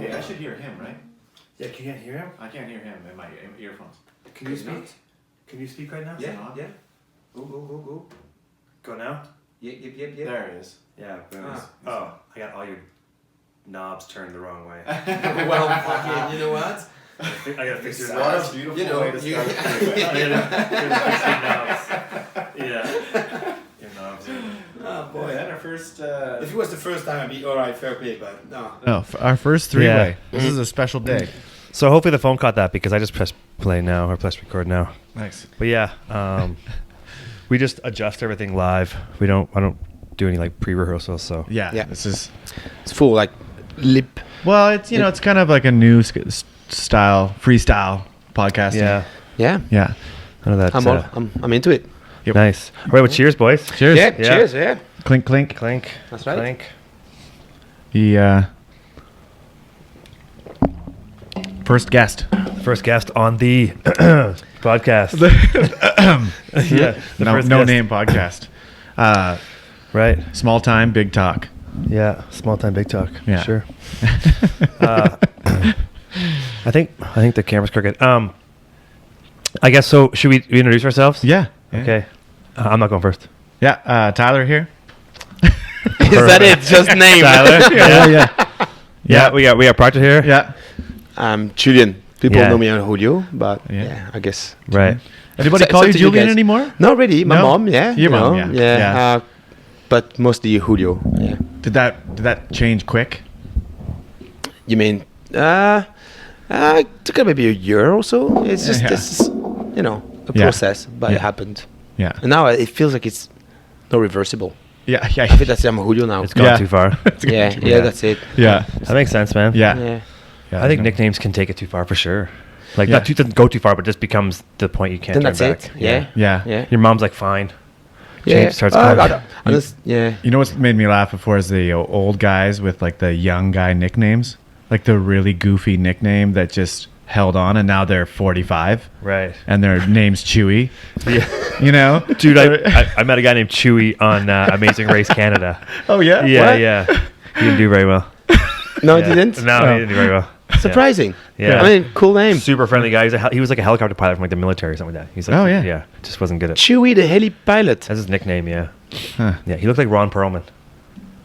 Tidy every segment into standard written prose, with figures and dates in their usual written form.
Okay, I should hear him, right? Yeah, can you hear him? I can't hear him in my earphones. Can you speak? Can you speak right now? Yeah. Go. Go now? Yep. There it is. Yeah, boom. Oh, I got all your knobs turned the wrong way. Well, fucking, you know what? I gotta fix your What knobs. a beautiful You know, way to you- start. I gotta fix your knobs. Yeah. Your knobs. Oh Boy, boy. and our first... If it was the first time, I'd be alright, fair play, but no. No, for our first three-way. Yeah. This is a special day. So hopefully the phone caught that because I just pressed play now or press record now. Nice. But yeah, we just adjust everything live. I don't do any like pre-rehearsals. So Yeah. Yeah. This is. It's full, like, lip. Well, it's it's kind of like a new style, freestyle podcasting. yeah, Yeah. Yeah. I know that. I'm into it. Yep. Nice. All right, well, cheers, boys. Cheers. Yeah, Yeah. cheers, yeah. Clink, clink. Clink. That's right. Clink. The first guest. First guest on the podcast. Yeah. The No first guest. name podcast. Right. Small time, big talk. Yeah. Small time, big talk. Yeah. Sure. I think the camera's crooked. I guess so. Should we introduce ourselves? Yeah. Okay. I'm not going first. Yeah. Tyler here. Is that it? Just name. Tyler. Yeah. Yeah. We got Proctor here. Yeah. Julian. People Yeah. know me on Julio, but Yeah. yeah, I guess. Right. Anybody It's call up you to you Julian guys. anymore? Not really. My No? mom, yeah. Your you mom, know, yeah. Yeah. But mostly Julio. Yeah. Did that change quick? You mean? It took maybe a year or so. It's just Yeah. this, is, a Yeah. process, but Yeah. it happened. Yeah. And now it feels like it's not reversible. Yeah. I think that's I'm Julio now. It's gone Yeah. too far. Yeah, that's it. Yeah. That makes sense, man. Yeah. Yeah. Yeah. I think nicknames can take it too far for sure. Like Yeah. not doesn't go too far, but just becomes the point you can't Then turn that's back. it. Yeah. Yeah. Yeah. Your mom's like, fine. Yeah. Change starts I calling. don't- I just- yeah. You know what's made me laugh before is the old guys with like the young guy nicknames, like the really goofy nickname that just held on, and now they're 45 Right. and their name's Chewy. Yeah. You know, Dude, I met a guy named Chewy on Amazing Race Canada. Oh yeah. Yeah, What? yeah. He didn't do very well. No, Yeah. it didn't. No, Oh. he didn't do very well. Surprising. Yeah. I mean, cool name. Super friendly guy. He was like a helicopter pilot from like the military or something like that. He's like, Oh, yeah. Yeah. Just wasn't good at. Chewy the heli pilot. That's his nickname. Yeah. Huh. Yeah. He looked like Ron Perlman.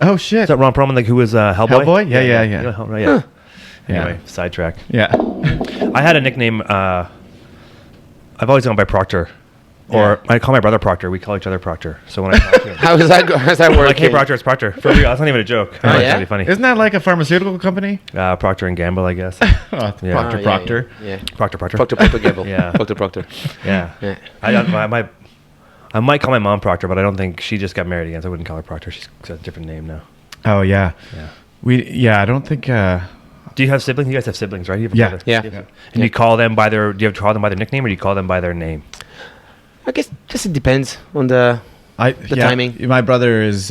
Oh shit. Is that Ron Perlman, like who was Hellboy? Hellboy? Yeah. You know Hellboy, yeah. Huh. Anyway, Yeah. sidetrack. Yeah. I had a nickname. I've always gone by Proctor, or I call my brother Proctor. We call each other Proctor. So when I talk to him, How does that go? How's that I'm work? like, hey Proctor, it's Proctor. For real, that's not even a joke. Oh, It's yeah? really funny. Isn't that like a pharmaceutical company? Procter and Gamble, I guess. Oh, Yeah. Proctor. Yeah. Proctor. Proctor Gable. Yeah. Proctor. Yeah. Yeah. I might call my mom Proctor, but I don't think she just got married again. So I wouldn't call her Proctor. She's got a different name now. Oh yeah. Yeah. I don't think. Do you have siblings? You guys have siblings, right? You have a Yeah. brother. Yeah. And do you call them by their? Do you have to call them by their nickname, or do you call them by their name? I guess just it depends on the. The timing. My brother is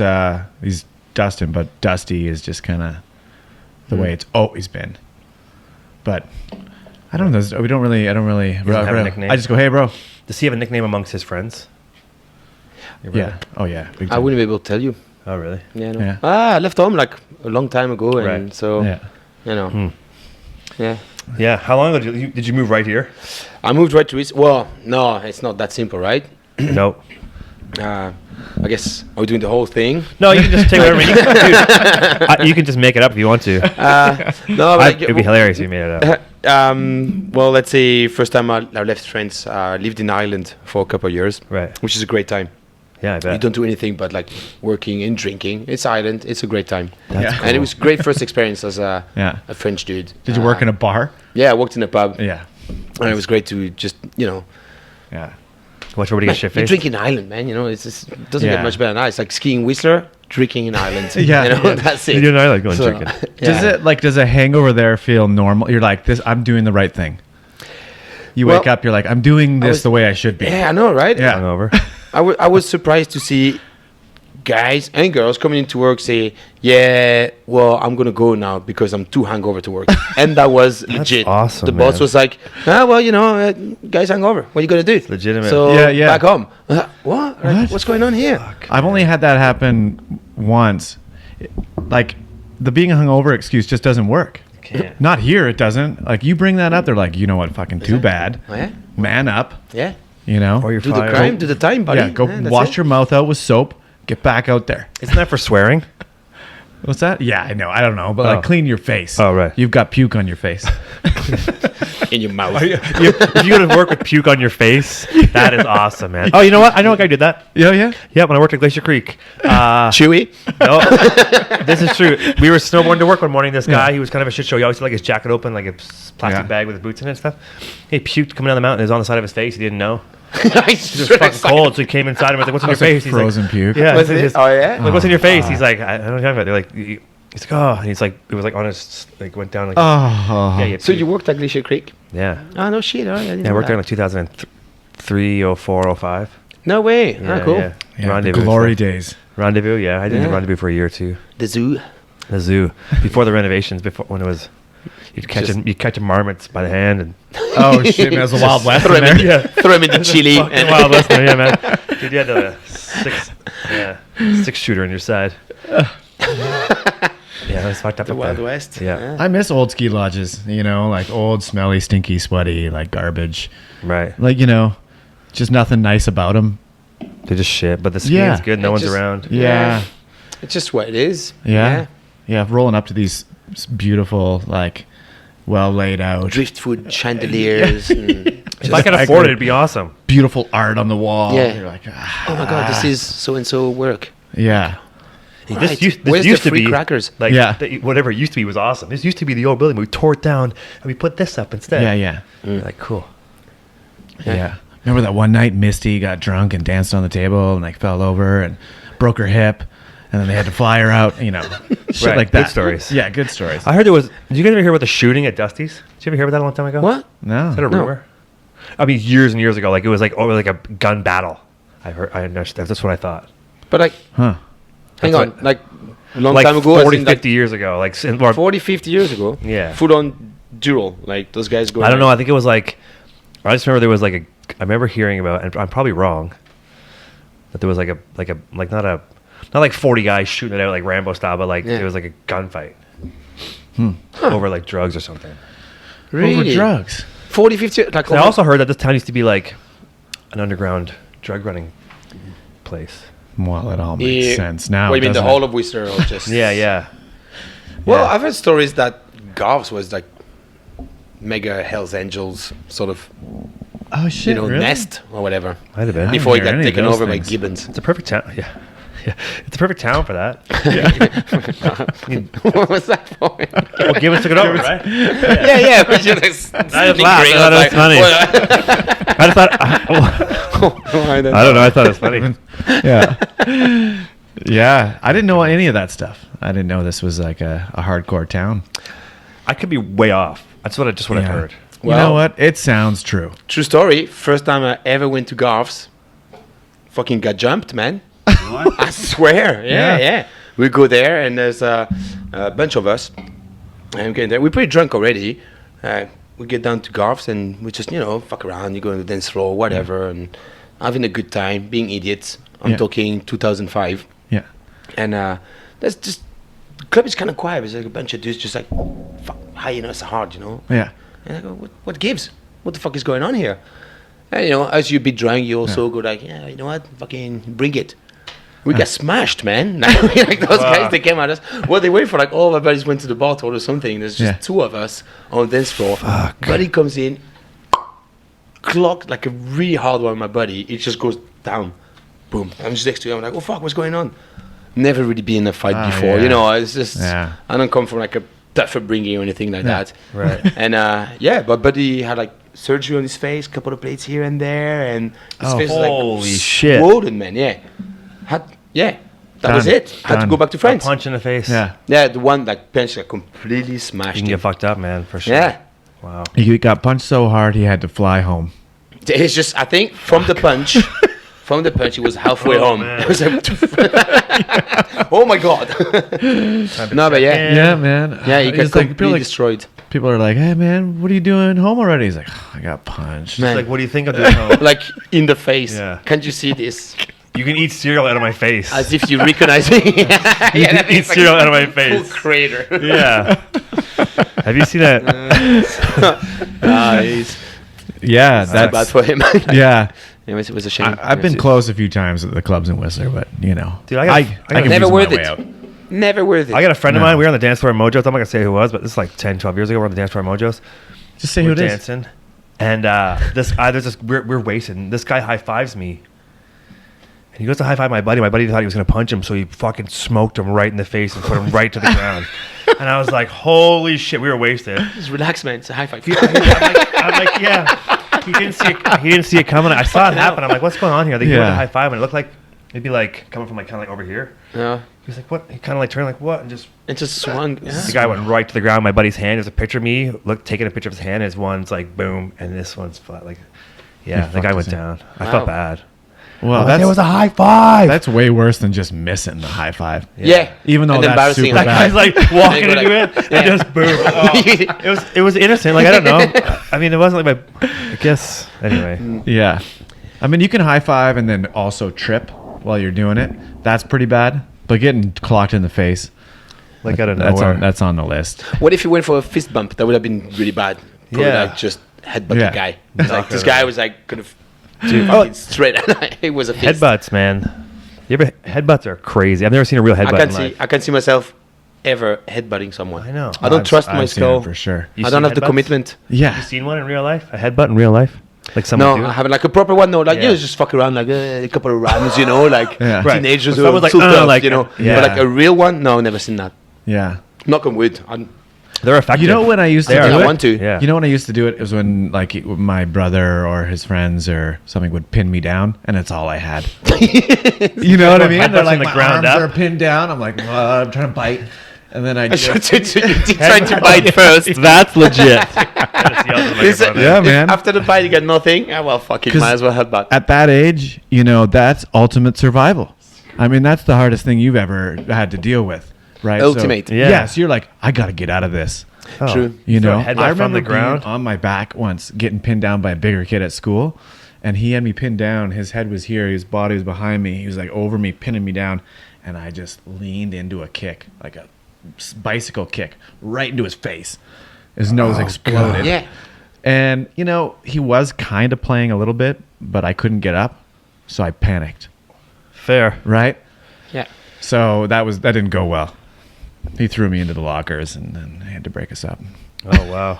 he's Dustin, but Dusty is just kind of the way it's always been. But I don't know. I don't really. doesn't have a nickname? I just go, hey, bro. Does he have a nickname amongst his friends? Your brother? Yeah. Oh yeah. Big I time. wouldn't be able to tell you. Oh, really? Yeah. No. Yeah. I left home like a long time ago, and Right. so Yeah. Hmm. Yeah. Yeah. How long ago did you move right here? I moved right to East. Well, no, it's not that simple, right? No. I guess are we doing the whole thing? No, you can just take whatever. You can just make it up if you want to. No, but It'd be hilarious if you made it up. Well, let's say first time I left France, lived in Ireland for a couple of years, Right. which is a great time. Yeah, I bet. You don't do anything but like working and drinking. It's Ireland. It's a great time. Yeah. And it was great first experience as a Yeah. French dude. Did you work in a bar? Yeah, I worked in a pub. Yeah. And it was great to just, Yeah. Watch everybody man, get shit you faced. drink in Ireland, man. It just doesn't Yeah. get much better than that. It's like skiing Whistler, drinking in Ireland. Yeah, yeah. That's You it. and I like going So, drinking. yeah. Does a hangover there feel normal? You're like, this. I'm doing the right thing. You wake Well, up. You're like, I'm doing this was- the way I should be. Yeah, I know, right? Yeah. Hungover. I was surprised to see guys and girls coming into work say, yeah, well, I'm going to go now because I'm too hungover to work. And that was legit. awesome, The boss man. was like, well, guys hungover. What are you going to do? legitimate. So Yeah. back home. What? What's going on here? I've only had that happen once. Like, the being hungover excuse just doesn't work. Can't. Not here, it doesn't. Like you bring that up, they're like, you know what? Fucking too bad. Oh, yeah, Man up. yeah. You know. Or you're Do the fired. crime, do the time, buddy. Yeah, go that's wash it. your mouth out with soap. Get back out there. Isn't that for swearing? What's that? Yeah, I know. I don't know, but Oh. like clean your face. Oh, right. You've got puke on your face. in your mouth. If you go to work with puke on your face, that is awesome, man. Oh, you know what? I know a guy who did that. Yeah, yeah. Yeah, when I worked at Glacier Creek. Chewy. No, this is true. We were snowboarding to work one morning. This guy, he was kind of a shit show. He always had like his jacket open, like a plastic Yeah. bag with his boots in it and stuff. He puked coming down the mountain. It was on the side of his face. He didn't know. It's It was fucking cold, so he came inside and was like, "What's in your It's like face?" He's frozen like, puke. "Yeah." Was he's it? just- Oh, yeah? Like, what's in your face? He's like, "I don't know about it." They're like, he's like, "Oh," and he's like, it was like on his, like went down like. Oh. Yeah, So you worked at Glacier Creek? Yeah. Oh, no shit. Oh, I didn't Yeah, I know worked there in that. like 2003, 04, 05. No way. Yeah, Ah, cool. Yeah. Yeah, the Rendezvous. glory stuff. days. Rendezvous, yeah. I did the Yeah. Rendezvous for a year or two. The zoo. The zoo. Before the renovations, before when it was, you'd catch a marmots by the hand and Oh shit, man, it was the Wild West Throw in him there. in, throw him in the chili. fucking Wild West. Yeah, man. Dude, you had the six shooter on your side. Yeah, it was fucked up. The up Wild there. West. Yeah. I miss old ski lodges, you know, like old, smelly, stinky, sweaty, like garbage. Right. Like, you know, just nothing nice about them. They're just shit, but the skiing's Yeah. good. No It one's just- around. Yeah. It's just what it is. Yeah. Yeah, rolling up to these beautiful, like, well laid out, Driftwood chandeliers. And If I could I afford it, could- it'd be awesome. beautiful art on the wall. Yeah. You're like, oh my god, this is so and so work. yeah. Right. This Where's used the to free be crackers? like Yeah. whatever it used to be was awesome. This used to be the old building. We tore it down and we put this up instead. Yeah, yeah. You're like, cool. Yeah. Remember that one night Misty got drunk and danced on the table and like fell over and broke her hip, and then they had to fly her out, you know, shit Right, like good that. stories. Yeah, good stories. I heard there was. Did you guys ever hear about the shooting at Dusty's? Did you ever hear about that a long time ago? What? No. Is that a No. rumor? I mean, years and years ago. Like it was like a gun battle. I heard. I understand. That's what I thought. But like, Huh. hang That's on, what- like a long Like time ago, 40, as in, 50 years ago. Like or 40, 50 years ago. Yeah. Full on duel, like those guys go. I don't know. I think it was like. I just remember there was like a. I remember hearing about, and I'm probably wrong. That there was like not like 40 guys shooting it out like Rambo style, but like Yeah. it was like a gunfight over like drugs or something. Really? Over drugs. 40, 50. Like I also heard that this town used to be like an underground drug running place. Well, it all makes sense now. What you mean, the doesn't whole it? of Whistler, or just? Yeah, yeah. Well, Yeah. I've heard stories that Garves was like mega Hell's Angels sort of, Oh shit! you know, really? nest or whatever. Might have been. I Before he hear got any of taken those over by things. Gibbons. It's a perfect town. Yeah. Yeah. It's a perfect town for that. What was that for? Well, Gibbons took it over, right? yeah. But you're just I just laughed. I thought it was funny. I just thought. I don't know. I thought it was funny. Yeah. Yeah. I didn't know any of that stuff. I didn't know this was like a hardcore town. I could be way off. That's what I've Yeah. heard. You Well- know what? It sounds true. True story. First time I ever went to Garves, fucking got jumped, man. I swear. Yeah. Yeah. We go there, and there's a bunch of us. And we get there. We're pretty drunk already. We get down to Garves, and we just, fuck around. You go to the dance floor, whatever, and having a good time, being idiots. I'm Yeah. talking 2005. Yeah. And that's just, the club is kind of quiet. There's like a bunch of dudes just like, fuck, hi, it's hard, Yeah. And I go, what gives? What the fuck is going on here? And, as you be drunk, you also go like, yeah, you know what? Fucking bring it. We got smashed, man. Like those guys, they came at us. Well, they wait for like all my buddies went to the bar or something. There's just Yeah. two of us on the dance floor. Buddy comes in, clocked like a really hard one. My buddy, it just goes down. Boom. I'm just next to him. I'm like, oh fuck, what's going on? Never really been in a fight Ah, before. yeah. It's just Yeah. I don't come from like a tough upbringing or anything like that. Right. And but buddy had like surgery on his face, couple of plates here and there, and his Oh, face was holy like shit. swollen, man. That was Done. it. Had to Done. go back to A France. punch in the face. Yeah. Yeah, the one like punch like completely You smashed can him. get fucked up, man, for sure. Yeah, Wow. He got punched so hard he had to fly home. it's just I think from the punch. From the punch, he was halfway Oh, home. man. It was like, oh my god! No, but yeah, Yeah, man. yeah, he got It's like, completely destroyed. people are like, "Hey, man, what are you doing home already?" He's like, "I got punched." Man. It's like, what do you think I'm doing home? Like in the face. Yeah. Can't you see this? You can eat cereal out of my face. As if you recognize me. You can eat cereal out of my face. Full crater. Yeah. Have you seen that? It's Yeah, too bad that's for him. yeah. Anyways, it was a shame. I've been close a few times at the clubs in Whistler, but you know, Dude, I can never reason my worth way it. out. Never worth it. I got a friend of No. mine. We were on the dance floor at Mojo's. I'm not gonna say who it was, but this is like 10, 12 years ago. We're on the dance floor at Mojo's. Just say who We're it is. dancing, and we're wasting. This guy high fives me, and he goes to high five my buddy. My buddy thought he was gonna punch him, so he fucking smoked him right in the face and put him right to the ground. And I was like, "Holy shit, we were wasted." Just relax, man. It's a high five. I'm like, yeah. He didn't see it coming. I saw it happen. I'm like, "What's going on here?" They gave him Yeah. a high five, and it looked like maybe like coming from like kind of like over here. Yeah. He was like, "What?" He kind of like turned like, "What?" And just It just swung. Yeah. the guy went right to the ground. My buddy's hand. There's a picture of me taking a picture of his hand. His one's like boom, and this one's flat. Like, yeah, the fucked guy his went hand. down. I Wow. felt bad. Well, There was that's a high five. that's way worse than just missing the high five. Yeah. Even though And that's embarrassing. super that bad. guy's like walking They go into like- it and just boom. Oh. It was innocent. Like I don't know. I mean, it wasn't like my. I guess anyway. Yeah. I mean, you can high five and then also trip while you're doing it. That's pretty bad. But getting clocked in the face, Like out of that's nowhere. that's on the list. What if you went for a fist bump? That would have been really bad. Probably Yeah. like just headbutt Yeah. the guy. Knock Like this it guy out. was like kind of fucking straight. It was a fist. Headbutts, man. You ever headbutts are crazy. I've never seen a real headbutt. I can't see myself ever headbutting someone. I know. I don't trust I've my seen it skull. for sure. You I don't seen have the headbutts? commitment. Yeah. You seen one in real life? A headbutt in real life? Like someone No, do? I haven't like a proper one. No, like Yeah. just fuck around like a couple of rounds, you know, like Yeah. Right. teenagers But who are someone's like, so tough, like, you know. yeah. But like a real one, no, never seen that. Yeah. Knock on wood. They're effective. You know when I used to They do are. I it? want to. Yeah. You know when I used to do it? It was when like my brother or his friends or something would pin me down, and it's all I had. You know what I mean? Headbutts They're on like the my ground arms up. are pinned down. I'm like, I'm trying to bite, and then I You just tried to bite first. That's legit. Yeah, man. After the bite, you get nothing. Yeah, well, fuck it. 'Cause Might as well headbutt. at that age, you know, that's ultimate survival. I mean, that's the hardest thing you've ever had to deal with, right? Ultimate. So, Yeah. yeah. So you're like, I got to get out of this. True. You Throw a know, headbutt I from remember the ground. being on my back once, getting pinned down by a bigger kid at school, and he had me pinned down. His head was here, his body was behind me. He was like over me, pinning me down, and I just leaned into a kick, like a bicycle kick, right into his face. His nose exploded. Yeah. And you know, he was kind of playing a little bit, but I couldn't get up, so I panicked. Fair. Right. Yeah. So that didn't go well. He threw me into the lockers, and then I had to break us up. Oh wow.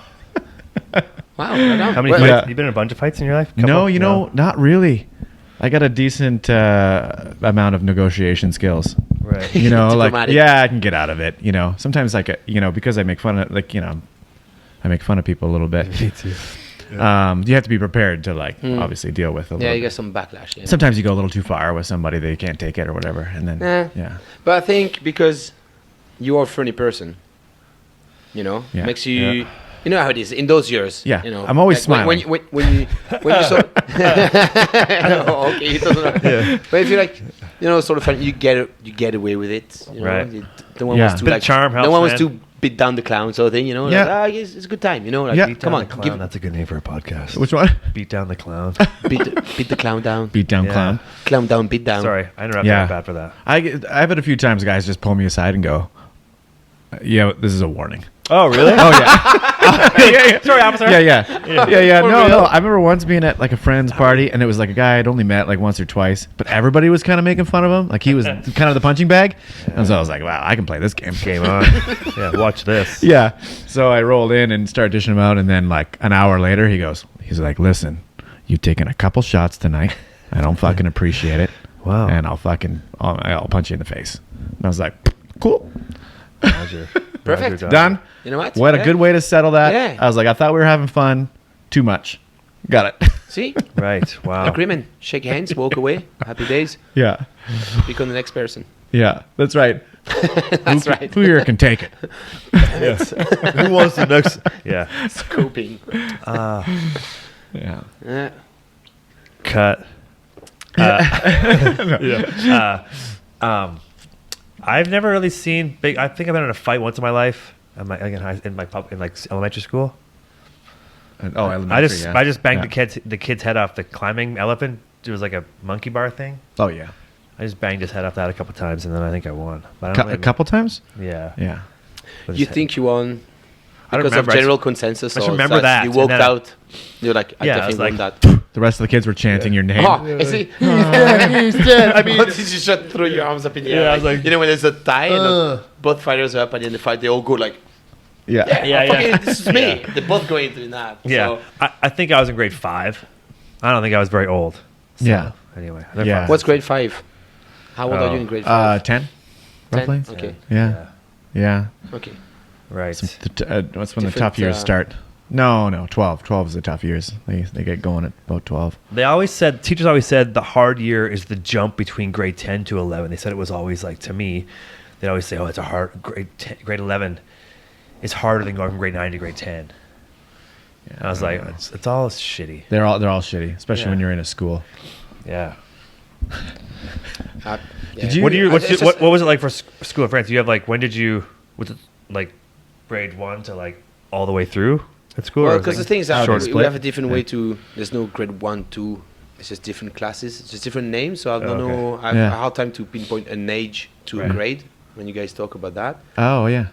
Wow. Right on. How many Well, fights? Yeah. You been in a bunch of fights in your life? No, Couple? you know, not really. I got a decent amount of negotiation skills. Right. You know, like Diplomatic. yeah, I can get out of it. You know, sometimes like you know, because I make fun of I make fun of people a little bit. Me too. You have to be prepared to like obviously deal with a Yeah, little. you get some backlash. Yeah. Sometimes you go a little too far with somebody, they can't take it or whatever, and then yeah. But I think because you are a funny person, you know, Yeah. makes you. Yeah. You know how it is in those years. Yeah, You know, I'm always like when, smiling. when you saw. No, okay, it doesn't know. But if you like, you know, sort of fun, you get away with it. You know? Right. No one Yeah. wants to Bit of like. charm no helps, one wants man. to beat down the clown sort of thing. You know. Yeah. Like, it's a good time. You know. Like, Yeah. Beat come down on, the clown. give, That's a good name for a podcast. Which one? Beat down the clown. beat the clown down. Beat down Yeah. clown. Clown down, beat down. Sorry, I interrupted. Yeah. I'm bad for that. I've had a few times guys just pull me aside and go, "Yeah, this is a warning." Oh really? Oh yeah. Sorry, officer. Yeah. For No. real? I remember once being at like a friend's party, and it was like a guy I'd only met like once or twice, but everybody was kind of making fun of him. Like he was kind of the punching bag, and so I was like, "Wow, I can play this game." Game on. Yeah, watch this. Yeah. So I rolled in and started dishing him out, and then like an hour later, he's like, "Listen, you've taken a couple shots tonight. I don't fucking appreciate it. Wow. And I'll punch you in the face." And I was like, "Cool, Roger. Perfect. Roger, done." You know what? What Yeah. a good way to settle that. Yeah. I was like, I thought we were having fun. Too much. Got it. See, Right. Wow. agreement. Shake hands, walk away. Happy days. Yeah. Become the next person. Yeah. That's right. That's right. Who here can take it? Who wants the next? Yeah. Scoping. Yeah. Yeah. Cut. I've never really seen big. I think I've been in a fight once in my life. In like elementary school. I just banged the kid's head off the climbing elephant. It was like a monkey bar thing. Oh yeah. I just banged his head off that a couple times, and then I think I won. But I don't A couple times. Yeah. Yeah. But You his think you won? don't Because of remember. general consensus. I just or remember it's that, You and walked then- out. You're like, I Yeah, I definitely was want like, that. The rest of the kids were chanting your name. Oh, is he? He's dead. I mean, What did you just throw your arms up in the air? Yeah, I was like, you know, when there's a tie and both fighters are up at the end of the fight, they all go like, Yeah. Yeah. this is me. They're both going through that. yeah. So, I think I was in grade 5. I don't think I was very old. So, Yeah. Anyway. Yeah. what's grade 5? How old are you in grade 5? 10, 10? roughly. Okay. Yeah. Yeah. Okay. Right. That's when the Different, tough years uh, start. No, 12. 12 is the tough years. They get going at about 12. Teachers always said the hard year is the jump between grade 10 to 11. They said it was always like, to me, they'd always say, oh, it's a hard, grade 11 is harder than going from grade 9 to grade 10. Yeah, And I was like, it's all shitty. they're all shitty, especially Yeah. when you're in a school. Yeah. Yeah. Did you- What do you? It's just- What was it like for school in France? Do you have like when did you was it like grade 1 to like all the way through at school? Well, or was because it the thing is that short we split? have a different way to. There's no grade 1, 2. It's just different classes. It's just different names. So I don't Oh, okay. know. I've Yeah. a hard time to pinpoint an age to a Right. grade when you guys talk about that. Oh yeah.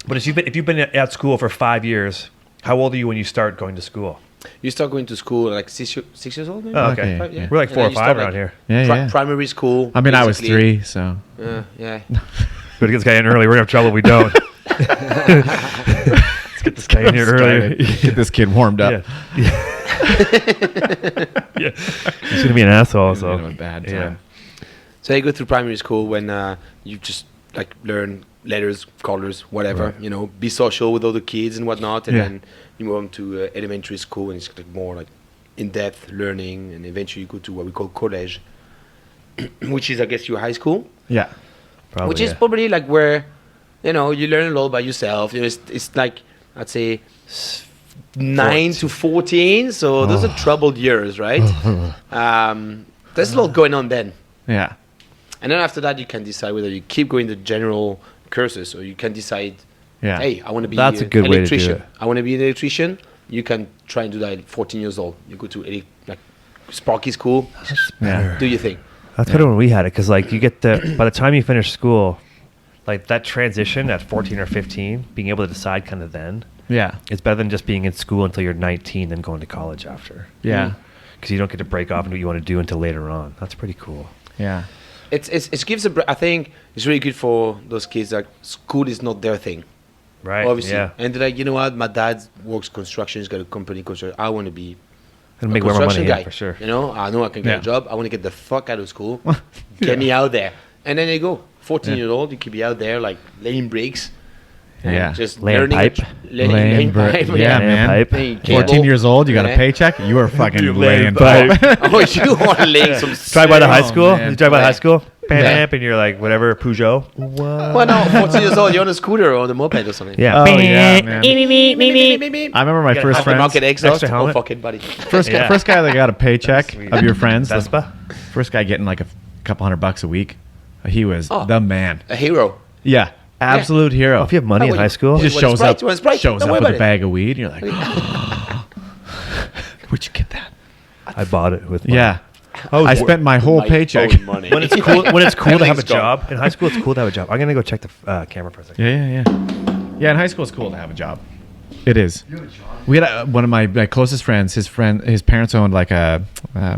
But if you've been at school for 5 years, how old are you when you start going to school? You start going to school like 6 years old, maybe? Oh, okay. Okay, Five, yeah. We're like And 4 then or you 5 start, around like, here. Yeah. Primary school. I mean, I was basically. 3, so Yeah. Better get this guy in early. We're gonna have trouble if we don't. Let's get this guy in here early. Get this kid warmed up. Yeah. He's gonna be an asshole. He's gonna So have a bad yeah. time. So you go through primary school when you just like learn letters, colors, whatever. Right. You know, be social with other kids and whatnot, and Yeah. then you move on to elementary school, and it's like more like in-depth learning, and eventually you go to what we call college, which is I guess your high school, Yeah. Probably, which is yeah. probably like where you know you learn a lot about yourself. You know, it's like I'd say 9 to 14, so those are troubled years, right? There's a lot going on then. Yeah. And then after that, you can decide whether you keep going the general courses or you can decide, Yeah. hey, I want to be That's a good an way to do electrician. it. I want to be an electrician. You can try and do that at 14 years old. You go to like Sparky school, Yeah. do your thing. That's better when we had it because like you get the by the time you finish school, like that transition at 14 or 15, being able to decide kind of then, Yeah. it's better than just being in school until you're 19 then going to college after. Yeah. Because you don't get to break off and do what you want to do until later on. That's pretty cool. Yeah. It gives I think it's really good for those kids that school is not their thing, Right. obviously. Yeah. And they're like, you know what, my dad works construction, he's got a company construction. I want to be And a make way more money, construction yeah, guy. for sure. You know, I know I can get Yeah. a job. I want to get the fuck out of school. Get me out there. And then you go. 14 Yeah. years old, you could be out there like laying bricks. and Yeah. Just Laying learning pipe. laying pipe. Yeah, man. pipe. Laying Yeah. 14 cable. years old, you got Yeah. a paycheck. You are fucking You're laying laying pipe. Oh, you are laying some Drive by the high Oh, school. man. You drive by the Yeah. high school. Bam, Yeah. bam, and you're like whatever Peugeot. What? Well, no, 14 years old, you're on a scooter or on a moped or something. Yeah. Oh, yeah, man. I I remember my Got first friends. Aftermarket exhaust. Extra Oh, helmet. fucking buddy. First Yeah. guy that got a paycheck Sweet. of your friends. the Vespa. First guy getting like a couple $100 a week. He was Oh. the man. A hero. Yeah. Absolute hero. Oh, if you have money Oh, in well, high school, He just You want shows Sprite? up, You want Sprite? shows Don't up worry with about a it. bag of weed. And you're like, where'd you get that? I bought it with. Money. Yeah. I was I wor- spent my whole My paycheck. own money. When it's cool, to have a Everything's gone. job in high school, it's cool to have a job. I'm gonna go check the camera for a second. Yeah. Yeah, in high school, it's cool to have a job. It is. We had one of my closest friends. His parents owned like a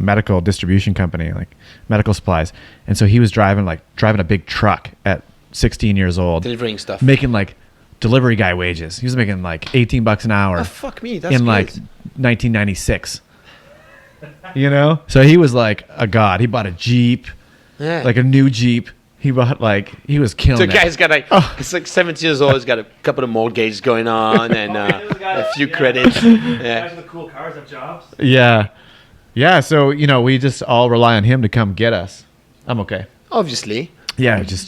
medical distribution company, like medical supplies, and so he was driving a big truck at 16 years old, Delivering stuff. making like delivery guy wages. He was making like $18 an hour Oh, fuck me. That's in like 1996. You know, so he was like a god. He bought a Jeep, yeah. like a new Jeep. He bought he was killing So it. guy's got like, Oh. he's like 70 years old. He's got a couple of mortgages going on and a few credits. Yeah. the cool cars have jobs. Yeah. So we just all rely on him to come get us. I'm okay. Obviously. Yeah, you just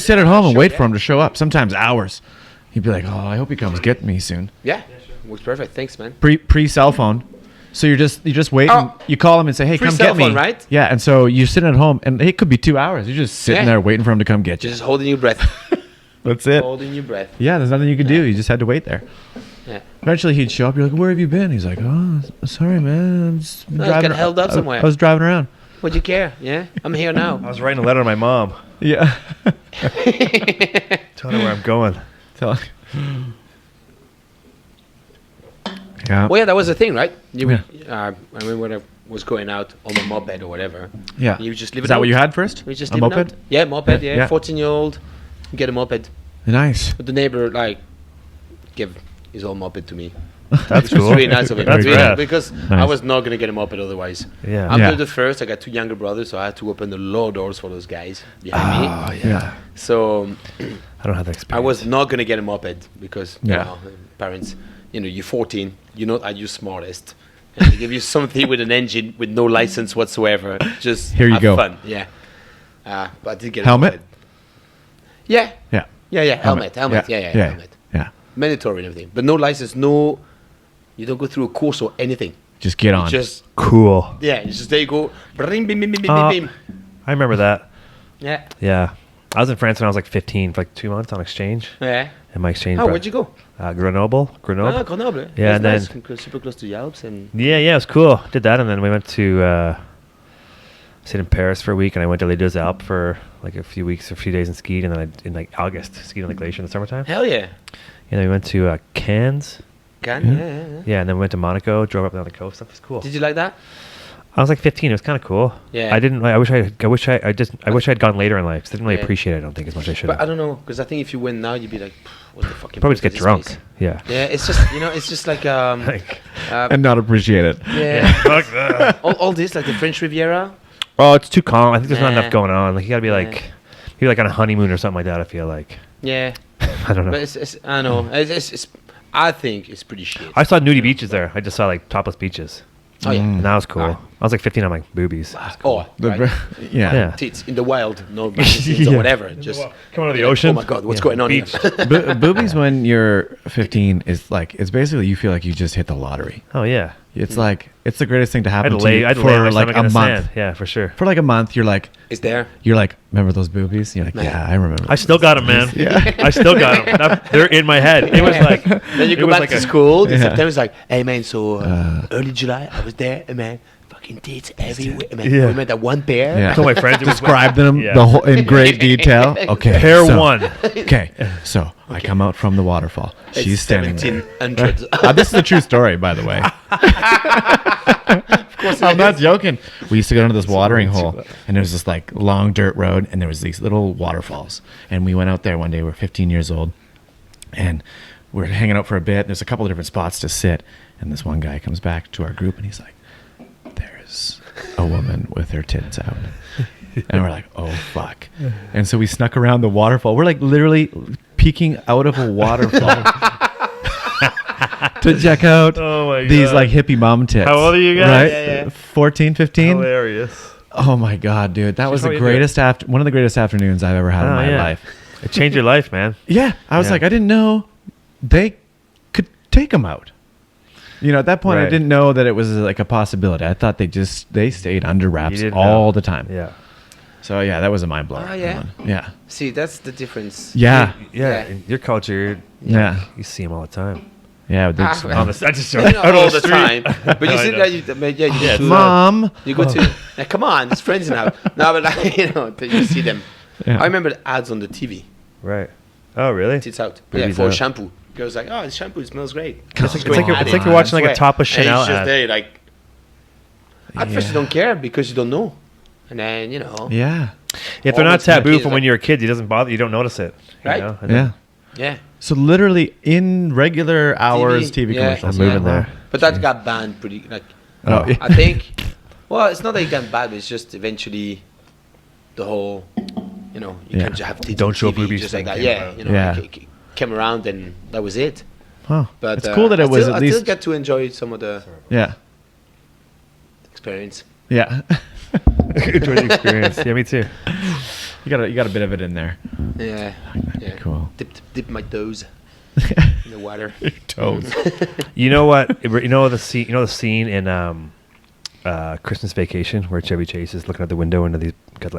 sit at home and Sure, wait yeah. for him to show up. Sometimes hours. He'd be like, "Oh, I hope he comes get me soon." Yeah. Works perfect. Thanks, man. Pre cell phone. So you're just waiting. Oh. You call him and say, "Hey, come Pre-cell get me." phone, right? Yeah, and so you're sitting at home, and it could be 2 hours. You're just sitting Yeah. there waiting for him to come get you. Just holding your breath. That's it. Holding your breath. Yeah, there's nothing you could do. You just had to wait there. Yeah. Eventually, he'd show up. You're like, "Where have you been?" He's like, "Oh, sorry, man. I'm just I got held up somewhere." I was driving around." Would you care? Yeah. I'm here I now. was writing a letter to my mom, Yeah. telling her where I'm going. Tell- Yeah. Well, yeah, that was the thing, right? Yeah. I remember when I was going out on my moped or whatever. Yeah. You just leave Is it that what out. you had first? We just a leave it moped? out. Yeah, moped. Yeah. Yeah, 14-year-old, get a moped. Nice. But the neighbor like give his own moped to me. That's Which was cool. really nice of him. That's Really, rad. because I Nice. was not gonna get a moped otherwise. Yeah. I'm Yeah. the first. I got 2 younger brothers, so I had to open the low doors for those guys behind me. Oh yeah. Yeah. So I don't have that I experience. was not gonna get a moped because Yeah. you know, parents, you're 14, you're not at your smartest, and they give you something with an engine with no license whatsoever. Just Here you have go. fun, yeah. But I did get Helmet? a moped. Yeah, Yeah. helmet, helmet, yeah, helmet, Yeah. mandatory and everything, but no license, no. You don't go through a course or anything. Just get You on. just cool. you just there you go. Bring, bim, bim, bim, bim, Uh, bim. I remember that. Yeah, Yeah. I was in France when I was like 15 for like 2 months on exchange. yeah. And my exchange. Oh, where'd you go? Grenoble. Ah, Grenoble. Yeah, and That's then- nice, super close to the Alps, and Yeah, it was cool. Did that, and then we went to stayed in Paris for a week, and I went to Les Deux Alpes for like a few weeks, a few days, and skied, and then in like August skied on the glacier in the summertime. hell yeah. And then we went to Cannes. Can yeah. Yeah, and then we went to Monaco, drove up and down the coast. That was cool. Did you like that? I was like 15. It was kind of cool. Yeah. I didn't. I wish I had gone later in life. 'Cause I didn't really Yeah. appreciate it. I don't think as much as I should But I have. don't know, because I think if you went now, you'd be like, what the fucking. Probably just point get is this drunk. place? Yeah. Yeah, it's just it's just like Like, and not appreciate it. yeah. fuck that. all this like the French Riviera. Oh, it's too calm. I think there's not Nah. enough going on. Like you gotta be like, maybe like on a honeymoon or something like that. I feel like. Yeah, I don't know. but it's I know it's I think it's pretty shit. I saw nudie beaches there. I just saw like topless beaches. Oh yeah. And that was cool. Ah. I was like 15. I'm like boobies. Oh, The right. yeah. Yeah. Tits in the wild, no magazines Yeah. or whatever. Just Coming out of the ocean. Oh my god, what's Yeah. going on Beach. here? Boobies when you're 15 is like it's basically you feel like you just hit the lottery. Oh yeah. It's like it's the greatest thing to happen I'd to lay. you I'd lay my for like stomach a in the month. sand. Yeah, for sure. For like a month, you're like, It's there. remember those boobies? You're like, Man. yeah, I remember. I still got them, man. Yeah. I still got them. They're in my head. It was like. Then you it go was back like to a- school in Yeah. September. It's like, hey man, so early July, I was there, and man, fucking tits everywhere. Man, Yeah. we met that one pair. Yeah. I told my friends it was Describe them Yeah. the whole in great detail. Okay, Pair so- one. Okay, so I come out from the waterfall. It's She's standing there. 1700. This is a true story, by the way. Of course, I'm not joking. We used to go into this watering hole, and there was this like long dirt road, and there was these little waterfalls. And we went out there one day. We were 15 years old, and we're hanging out for a bit. There's a couple of different spots to sit, and this one guy comes back to our group, and he's like, "There's a woman with her tits out." And we're like, "Oh fuck!" And so we snuck around the waterfall. We're like literally peeking out of a waterfall. To check out Oh my these God. like hippie mom tits. How old are you guys? Right? Yeah, yeah. 14, 15? Hilarious. Oh my god, dude. That was the probably do it. greatest one of the greatest afternoons I've ever had in Oh, my yeah. life. It changed your life, man. Yeah. I was Yeah. like, I didn't know they could take them out. You know, at that point I Right. didn't know that it was like a possibility. I thought they stayed under wraps didn't all know. the time. Yeah. So yeah, that was a mind blower. Oh, yeah? Yeah. See, that's the difference. Yeah. Yeah. Yeah. In your culture, Yeah. you see them all the time. Yeah. there's- Ah, On the, I just Not out on all the street. time, but you I see know. that you go Yeah, to, Mom. you go to. Come on, it's friends now. No, but like, you see them. Yeah. I remember the ads on the TV. Right. Oh, really? Tits out. Boobies for out. shampoo. Girls like, oh, this shampoo smells great. It's like you're watching like a topless And Chanel it's just ad. there, like. At first, you Yeah. don't care because you don't know, and then Yeah. If they're all not the time taboo kids from like- when you were a kid, it doesn't bother. You don't notice it. You Right? know? And Yeah. then- yeah. So literally in regular hours TV, yeah. commercials. I'm moving there. But that got banned pretty like. Oh, yeah. I think. Well, it's not that it got banned, but it's just eventually the whole, you Yeah. can't just have tits Don't on show TV boobies just like thing that. came Yeah, about. Yeah. came around and that was it. Huh. But It's cool that it was I at still least. get to enjoy some of the Yeah. experience. Yeah. Enjoy the experience. Yeah, me too. You got a bit of it in there. Yeah, yeah. Cool. Dip my toes in the water. Toes. You know what? You know the scene. You know the scene in Christmas Vacation where Chevy Chase is looking out the window into the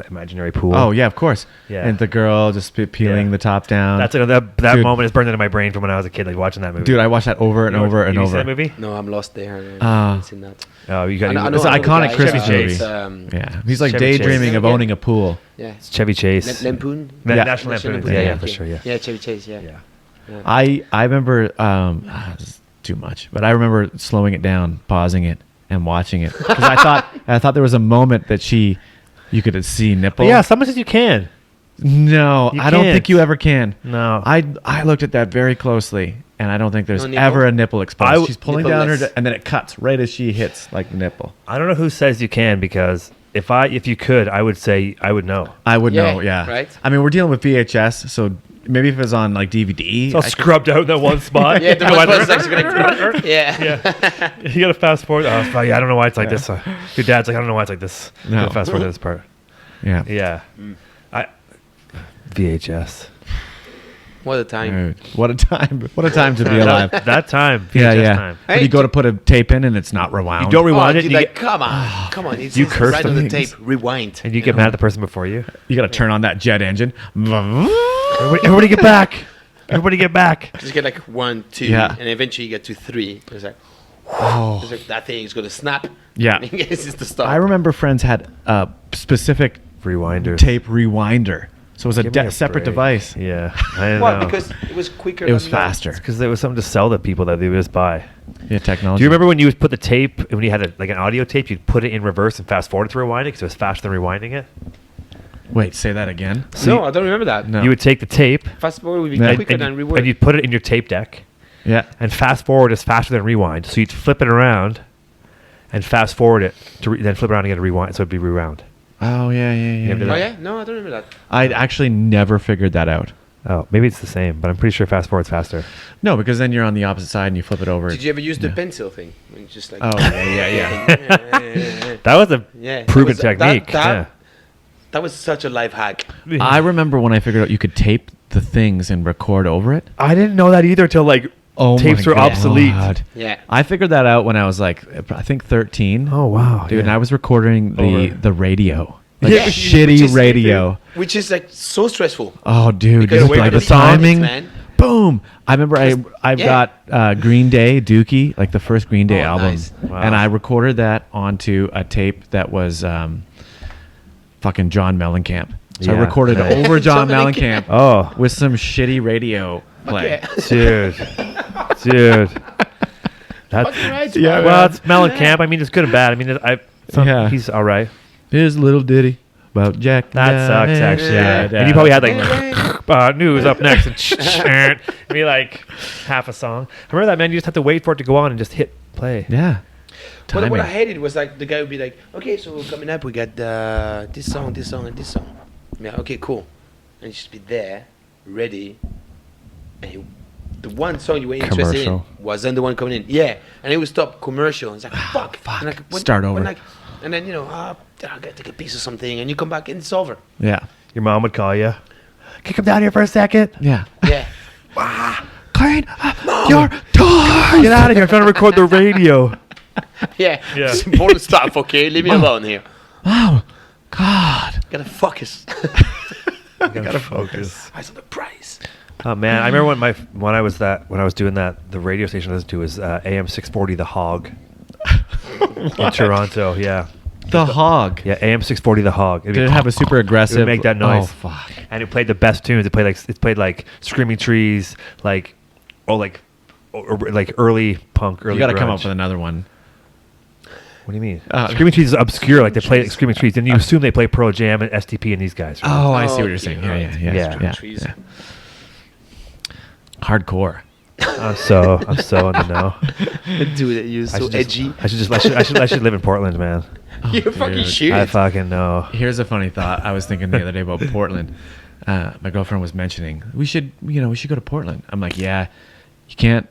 imaginary pool. Oh yeah, of course. Yeah. And the girl just peeling Yeah. the top down. That's that Dude. moment is burned into my brain from when I was a kid, like watching that movie. Dude, I watched that over and You know- over and you over. seen that movie? No, I'm lost there. Ah. I haven't seen that. Oh, you got. I know It's an the iconic guy, Christmas Chevy movie. Chase. Yeah, he's like Chevy Chase. daydreaming of Yeah. owning a pool. Yeah. It's Chevy Chase. Lampoon. Yeah. National Lampoon. Yeah, for sure. Yeah. Yeah, Chevy Chase. Yeah. Yeah. I remember too much. But I remember slowing it down, pausing it, and watching it because I thought there was a moment that you could see nipple. Yeah, some says you can. No, You I don't can't. think you ever can. No. I looked at that very closely, and I don't think there's No nipple? ever a nipple exposed. She's pulling down her, Nipple-less. and then it cuts right as she hits like the nipple. I don't know who says you can because if you could, I would say I would know. I would Yeah, know, yeah. right. I mean, we're dealing with VHS, so maybe if it was on like DVD, It's all scrubbed out in that one spot. Yeah, the You know why one was they're- actually gonna. Yeah. yeah. You gotta fast forward. Oh, fuck, yeah, I don't know why it's like this. Your dad's like, I don't know why it's like this. You No. gotta fast forward to this part. yeah. Yeah. VHS. What a time. Dude, what a time! What a time to be alive. That time. VHS yeah. time. When you go to put a tape in and it's not rewound. You don't rewind Oh, it. dude, You like, get, come on, come on. It's You just curse right the on the things. tape. Rewind. and you get mad at the person before you. You got to turn on that jet engine. Everybody get back. Everybody get back. Just get like 1, 2, Yeah. and eventually you get to 3. It's like, Oh, it's like that thing is gonna snap. yeah. This is the start. I remember friends had a specific Rewinders. tape rewinder, so it was a Give me a separate break. device. Yeah. I don't Well, know. because it was quicker. It was than faster. Because there was something to sell to people that they would just buy. Yeah, technology. Do you remember when you would put the tape, when you had like an audio tape, you'd put it in reverse and fast forward to rewind it because it was faster than rewinding it? Wait, say that again. No, I don't remember that. No. You would take the tape Fast forward would be Yeah, quicker and, than you, rewind. and you'd put it in your tape deck, Yeah. and fast forward is faster than rewind. So you'd flip it around and fast forward it, to then flip around again to rewind, so it'd be rewound. Oh yeah, yeah, yeah. ever did Oh that? yeah, no, I don't remember that. I actually never figured that out. Oh, maybe it's the same, but I'm pretty sure fast forward's faster. No, because then you're on the opposite side and you flip it over. Did you ever use the Yeah. pencil thing? When you just like. Oh yeah. That was a Yeah, proven that was- technique. That was such a life hack. yeah. I remember when I figured out you could tape the things and record over it. I didn't know that either till like Oh, tapes my were obsolete. God. Yeah. I figured that out when I was like, I think 13. Oh wow, Dude, and yeah. I was recording Over. the radio, like Yeah, which shitty is- radio. Which is like so stressful. Oh, dude, Because just wait like for the the song, timing. man. Boom! I remember I've yeah. got Green Day, Dookie, like the first Green Day Oh, album, nice. Wow. and I recorded that onto a tape that was fucking John Mellencamp. So I Yeah. recorded Nice. over John John Mellencamp Oh, with some shitty radio play. Okay. dude. That's Fucking right. Yeah, man. well, it's Mellencamp. I mean, it's good and bad. I mean, Yeah. he's all right. Here's a little ditty about Jack. That sucks, actually. Yeah. And you probably had like news up next and be like half a song. I remember that, man. You just have to wait for it to go on and just hit play. Yeah. What I Timing. hated was like the guy would be like, okay, so coming up we got this song, and this song. Yeah, okay, cool. And you just be there, ready. And the one song you were interested in Commercial. wasn't the one coming in. Yeah, and it would stop commercial. And it's like fuck. fuck. And like, Start over. And then I gotta take a piece of something, and you come back and it's over. Yeah. Your mom would call you. Can you come down here for a second? Yeah. Yeah. Clean up your toys. Get out of here. I'm trying to record the radio. Yeah. Yeah. It's important stuff. Okay, leave me alone here. Oh, God. Gotta focus. Gotta focus. Eyes on the prize. Oh man, I remember when I was doing that, the radio station I listened to was AM 640 The Hog in Toronto. Yeah, The Hog. yeah, AM 640 The Hog. It'd be Did it have a super aggressive? It would make that noise. Oh, fuck. And it played the best tunes. It played like Screaming Trees, like early punk, early. You got to come grunge. up with another one. What do you mean? Uh, Screaming Trees is obscure. Like they play Screaming Trees, then you assume they play Pearl Jam and STP and these guys. Right? Oh, I see what Oh, you're saying. yeah, Yeah, yeah, yeah. yeah. Trees. yeah. Hardcore. I'm so in the know. Dude, you're I so should just- edgy. I should live in Portland, man. You fucking dude. shoot. I fucking know. Here's a funny thought. I was thinking the other day about Portland. My girlfriend was mentioning we should go to Portland. I'm like, yeah, you can't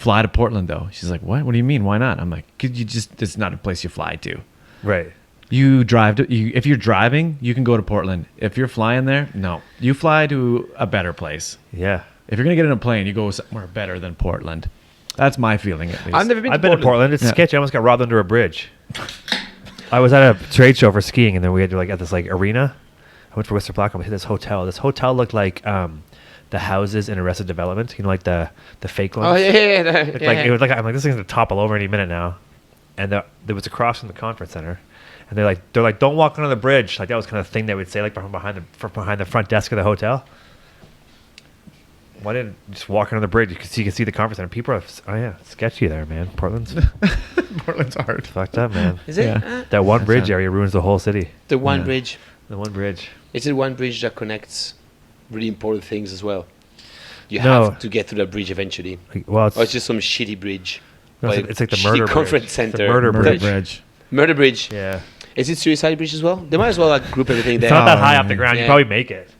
fly to Portland though. She's like, what? What do you mean? Why not? I'm like, 'cause it's not a place you fly to. Right. You drive to if you're driving, you can go to Portland. If you're flying there, no, you fly to a better place. Yeah. If you're gonna get in a plane, you go somewhere better than Portland. That's my feeling at least. I've never been. I've been to Portland. It's Yeah. sketchy. I almost got robbed under a bridge. I was at a trade show for skiing, and then we had to at this arena. I went for Whistler Black. We hit this hotel. This hotel looked like the houses in Arrested Development. You know, like the fake ones. Oh yeah. It's like it was like I'm like this thing's gonna topple over any minute now. And there was across from the conference center, and they're like don't walk under the bridge. Like that was kind of thing they would say like from behind the front desk of the hotel. Why didn't you just walk under the bridge? You can see the conference center. People are, oh yeah, sketchy there, man. Portland's Portland's hard. fucked up, man. Is it? Yeah. That one That's bridge right. area ruins the whole city. The one Yeah. bridge. The one bridge. Is it one bridge that connects really important things as well? You No. have to get through that bridge eventually. Well, it's, Or it's just some shitty bridge. no, Like, it's like the shitty murder conference bridge. It's center. the murder Murder bridge. Bridge. Murder bridge. Yeah. Is it suicide bridge as well? They might as well like group everything It's there. not that Oh, high yeah. off the ground. Yeah. You probably make it.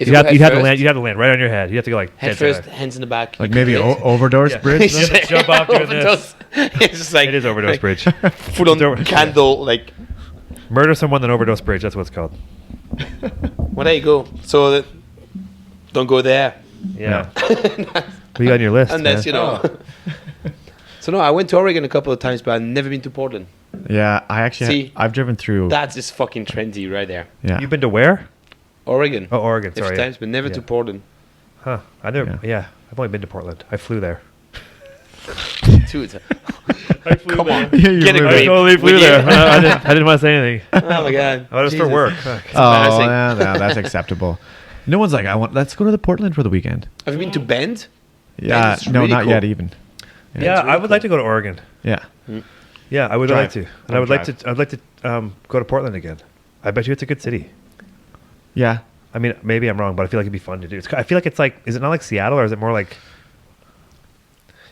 If You'd you have, go you'd have to head land. You'd have to land right on your head. You have to go like head dead first, center. hands in the back. Like you maybe can do it. overdose Yeah. bridge. You have to jump off doing this. Overdose. It's just like It is overdose bridge. full on Over- candle. Like, Murder someone, then overdose bridge. That's what it's called. well, there you go. So don't go there Yeah. What you got on your list? unless man? you know. So no, I went to Oregon a couple of times, but I've never been to Portland. Yeah, I actually See, I've driven through. That's just fucking trendy right there. Yeah. You've been to where? Oregon. Oh, Oregon. A few Sorry. times, but never Yeah. to Portland. Huh. I never. Yeah. Yeah. I've only been to Portland. I flew there. Dude. I flew Come on. Yeah, you Get a flew I there. grip. totally flew Would you? there. I didn't want to say anything. Oh my god. Oh, it was for Jesus. work. Oh, embarrassing. yeah, no, that's acceptable. No one's like, let's go to the Portland for the weekend. Have you been to Bend? Yeah, is no, really not cool. yet even. Yeah, really I would like to go to Oregon. Yeah. Yeah, I would Drive. like to, and I Don't would like drive. to. I'd like to go to Portland again. I bet you it's a good city. Yeah. I mean, maybe I'm wrong, but I feel like it'd be fun to do. I feel like it's like, is it not like Seattle, or is it more like?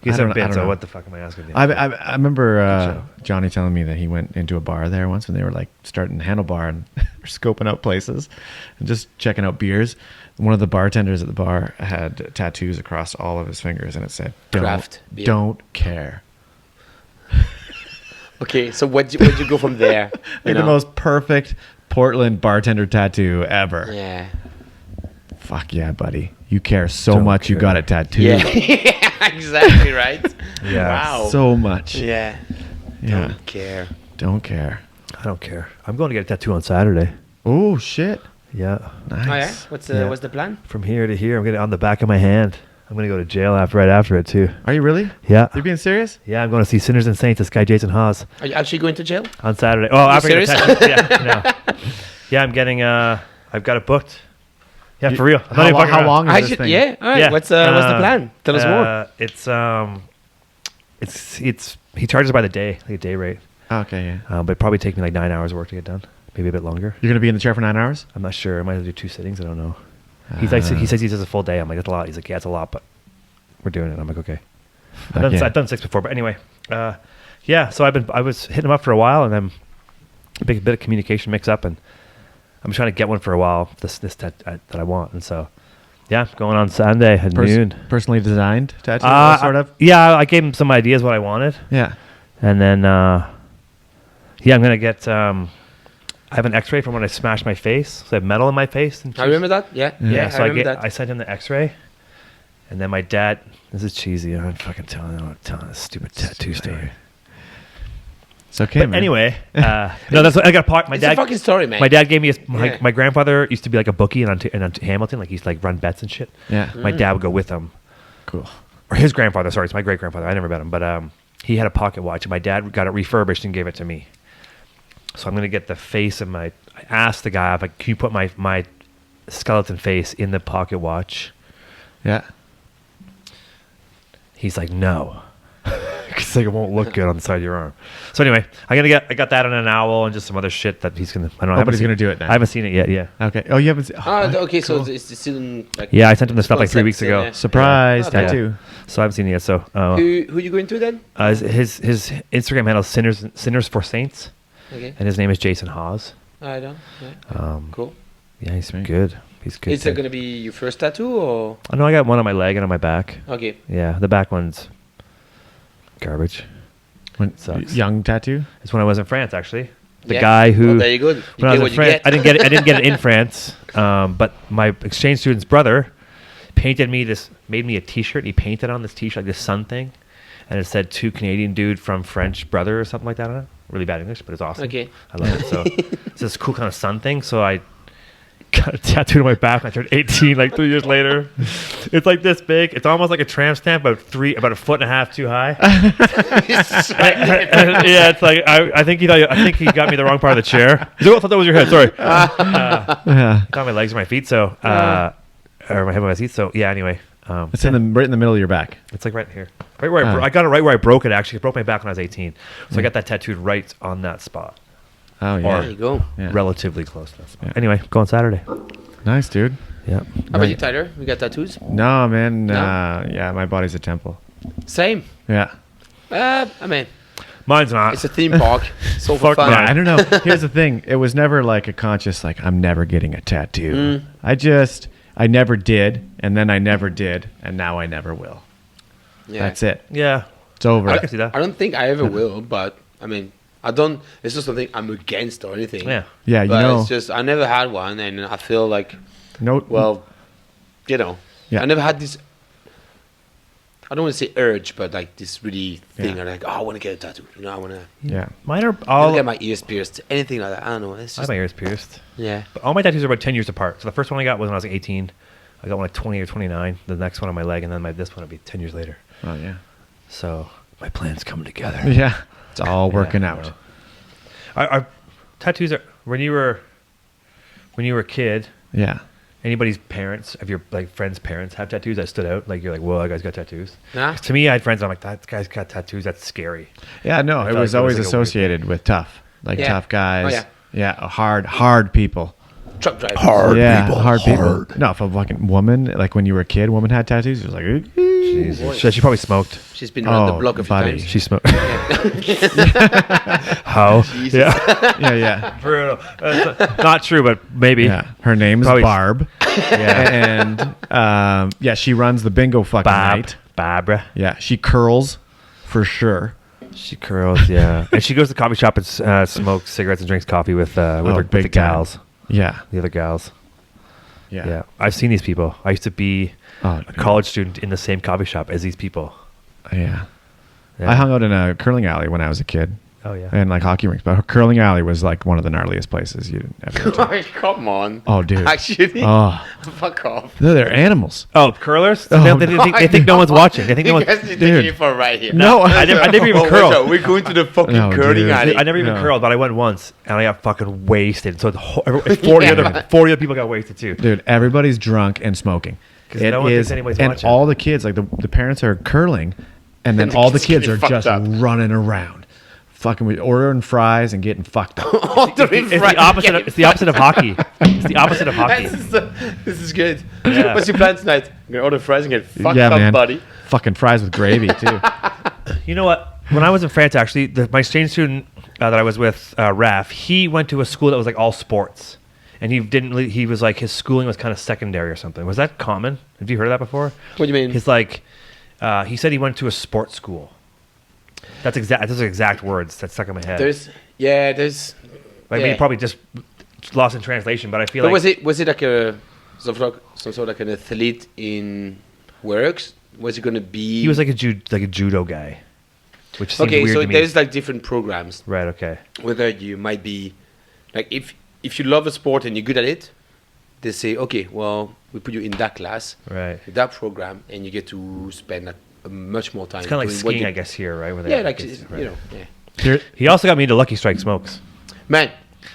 You guys I don't haven't been, know. so what the fuck am I asking you? I remember Good Johnny telling me that he went into a bar there once when they were like starting Handlebar and scoping out places and just checking out beers. One of the bartenders at the bar had tattoos across all of his fingers, and it said, Craft beer. don't care." Okay, so where'd you go from there? You Like know? the most perfect Portland bartender tattoo ever. Yeah. Fuck yeah, buddy. You care so Don't much you care. got it tattooed. Yeah. Yeah, exactly right. Yeah. Wow. So much. Yeah. Yeah. Don't care. Don't care. I don't care. I'm going to get a tattoo on Saturday. Oh, shit. Yeah, Nice. Oh yeah. What's the plan? from here to here. I'm gonna on the back of my hand. I'm gonna go to jail right after it too. Are you really? Yeah. You're being serious? Yeah, I'm going to see Sinners and Saints. This guy Jason Haas Are you actually going to jail? on Saturday. Oh, after I get a serious? tattoo. Yeah, no. Yeah, I'm getting. I've got it booked. Yeah, for real. I'm not How, even long, fucking how around. long is I this should, thing? yeah. All right. Yeah. What's the plan? Tell us more. It's he charges by the day, like a day rate. Okay, yeah. But it'd probably take me like 9 hours of work to get done. Maybe a bit longer. You're going to be in the chair for 9 hours? I'm not sure. I might have to do 2 sittings. I don't know. He's like, he says he does a full day. I'm like, that's a lot. He's like, yeah, it's a lot, but we're doing it. I'm like, okay. Fuck yeah. I've done 6 before, but anyway, yeah. So I was hitting him up for a while, and then a bit of communication mix up, and I'm trying to get one for a while. This that I want, and so yeah, going on Sunday at noon. Personally designed tattoo, sort of? Yeah, I gave him some ideas what I wanted, Yeah. and then yeah, I'm gonna get. I have an X-ray from when I smashed my face. So I have metal in my face. And I remember that. Yeah. Yeah. so I remember that. I sent him the X-ray, and then my dad. This is cheesy. I'm fucking telling this stupid tattoo story. It's okay, But man. anyway, no, that's what I got. My It's dad. a fucking story, man. My dad gave me Yeah. my grandfather used to be like a bookie in Hamilton. Like he used to like run bets and shit. Yeah. My dad would go with him, Cool. or his grandfather. Sorry, it's my great grandfather. I never met him, but he had a pocket watch, and my dad got it refurbished and gave it to me. So I'm gonna get the face of my. I asked the guy, like, can you put my skeleton face in the pocket watch? Yeah. He's like, no. Because like, it won't look good on the side of your arm. So anyway, I got that on an owl and just some other shit that he's gonna. I don't know. I Oh, but haven't he's seen- going to do it now. I haven't seen it yet. Yeah. Okay. Oh, you haven't seen... Okay, so cool. it's still in, like. Yeah, I sent him the stuff like 3 weeks concept, ago. yeah. Surprise Okay. tattoo. So I haven't seen it yet. So Who you going to then? his Instagram handle is Sinners for Saints, Okay. and his name is Jason Haas. I don't. Yeah. Cool. Yeah, he's Sweet. good. He's good. Is that going to be your first tattoo or? I know I got one on my leg and on my back. Okay. Yeah, the back one's garbage. When, Sucks. young tattoo? It's when I was in France, actually. The Yeah. guy who Well, there you go. You when I get was what in you France, get. I didn't get it. I didn't get it in France. But my exchange student's brother painted me made me a T-shirt. He painted on this T-shirt like this sun thing, and it said "To Canadian dude from French brother" or something like that on it. Really bad English, but it's awesome. Okay. I love it. So it's this cool kind of sun thing. So I got a tattooed on my back when I turned 18, like 3 years later. It's like this big. It's almost like a tramp stamp, about a foot and a half too high. Yeah, it's like I think he got me the wrong part of the chair. He's like, "Oh, I thought that was your head. Sorry." Yeah. Got my legs or my feet, so or my head and my feet. So yeah. Anyway, It's right in the middle of your back. It's like right here, right where I got it right where I broke it. Actually, I broke my back when I was 18, so I got that tattooed right on that spot, Oh yeah. There you go. Yeah. relatively close to that spot. Yeah. Anyway, go on Saturday. Nice, dude. Yeah, How about you, Tyler? You got tattoos? No, man. No? Yeah, my body's a temple. Same. Yeah. I mean, mine's not. it's a theme park. So for Fuck fun. mine. Yeah, I don't know. Here's the thing. It was never like a conscious, like, I'm never getting a tattoo. I never did, and then I never did, and now I never will. Yeah. That's it. Yeah, It's over. I can see that. I don't think I ever will, but I mean, I don't. It's not something I'm against or anything. Yeah. Yeah, you But know. it's just I never had one, and I feel like, No. well, you know, Yeah. I never had this. I don't want to say urge, but like this really thing. Yeah. I'm like, oh, I want to get a tattoo. You know, I want to Yeah. Mine are all. get my ears pierced, anything like that. I don't know. It's I have just my ears pierced. yeah. But all my tattoos are about 10 years apart. So the first one I got was when I was like 18. I got one at 20 or 29. The next one on my leg, and then this one will be 10 years later. Oh yeah. So my plans come together. Yeah. It's all working Yeah, out. Our tattoos are when you were a kid. Yeah. Anybody's parents, of your like friends' parents, have tattoos that stood out. Like you're like, whoa, that guy's got tattoos. Nah. To me, I had friends. I'm like, that guy's got tattoos. That's scary. Yeah. No, I it felt was like it always was like a weird associated with tough, like Yeah. tough guys. Oh, yeah. Yeah. Hard people. Truck drivers. Hard people. Hard people. No, if a fucking woman, like when you were a kid, woman had tattoos, it was like, Jesus. She probably smoked. She's been around the block a few buddy. times. She smoked. How? Yeah. yeah. For real. Not true, but maybe. Yeah. Her name's Probably- Barb. Yeah. And yeah, she runs the bingo fucking night. Barbara. Yeah. She curls for sure. She curls, yeah. And she goes to the coffee shop and smokes cigarettes and drinks coffee with the big time. gals, Yeah. the other gals. Yeah. Yeah. I've seen these people. I used to be Oh, a college student in the same coffee shop as these people. Yeah. Yeah. I hung out in a curling alley when I was a kid. Oh, yeah. And like hockey rinks, but a curling alley was like one of the gnarliest places you'd ever go to. Come on. Oh, dude. Actually, Oh, fuck off. they're animals. Oh, curlers? Oh, they think no one's watching. They think no You one's... guys are Dude. taking it for right here. No, I never even Oh, curled. watch out, we're going to the fucking No, curling dude. alley. I never even No. curled, but I went once, and I got fucking wasted. So the whole, 40 Yeah. other people got wasted, too. Dude, everybody's drunk and smoking. 'Cause no one thinks anybody's and watching. all the kids, like the parents are curling, and then And the all the kids kids getting are fucked just up. running around, fucking with ordering fries and getting fucked up. It's the opposite. It's the opposite of hockey. It's the opposite of hockey. This is good. Yeah. What's your plan tonight? I'm gonna order fries and get fucked yeah, up, man. buddy. Fucking fries with gravy too. You know what? When I was in France, actually, my exchange student that I was with, Raf, he went to a school that was like all sports, and he was like his schooling was kind of secondary or something. Was that common? Have you heard of that before? What do you mean? His like, he said he went to a sports school. That's exact. Those are exact words that stuck in my head. There's. I mean, yeah. probably just lost in translation, but I feel But like was it like some sort of like an athlete in works? Was it gonna be? he was like a judo guy, which seems okay. weird So to me. there's like different programs. Right. Okay. Whether you might be like if you love a sport and you're good at it, they say okay, well we put you in that class, Right. that program, and you get to spend like, much more time. It's kind of like doing what skiing, you- I guess, here, right? Where they Yeah, have like kids, you right. know, yeah. Here- He also got me into Lucky Strike smokes. Man,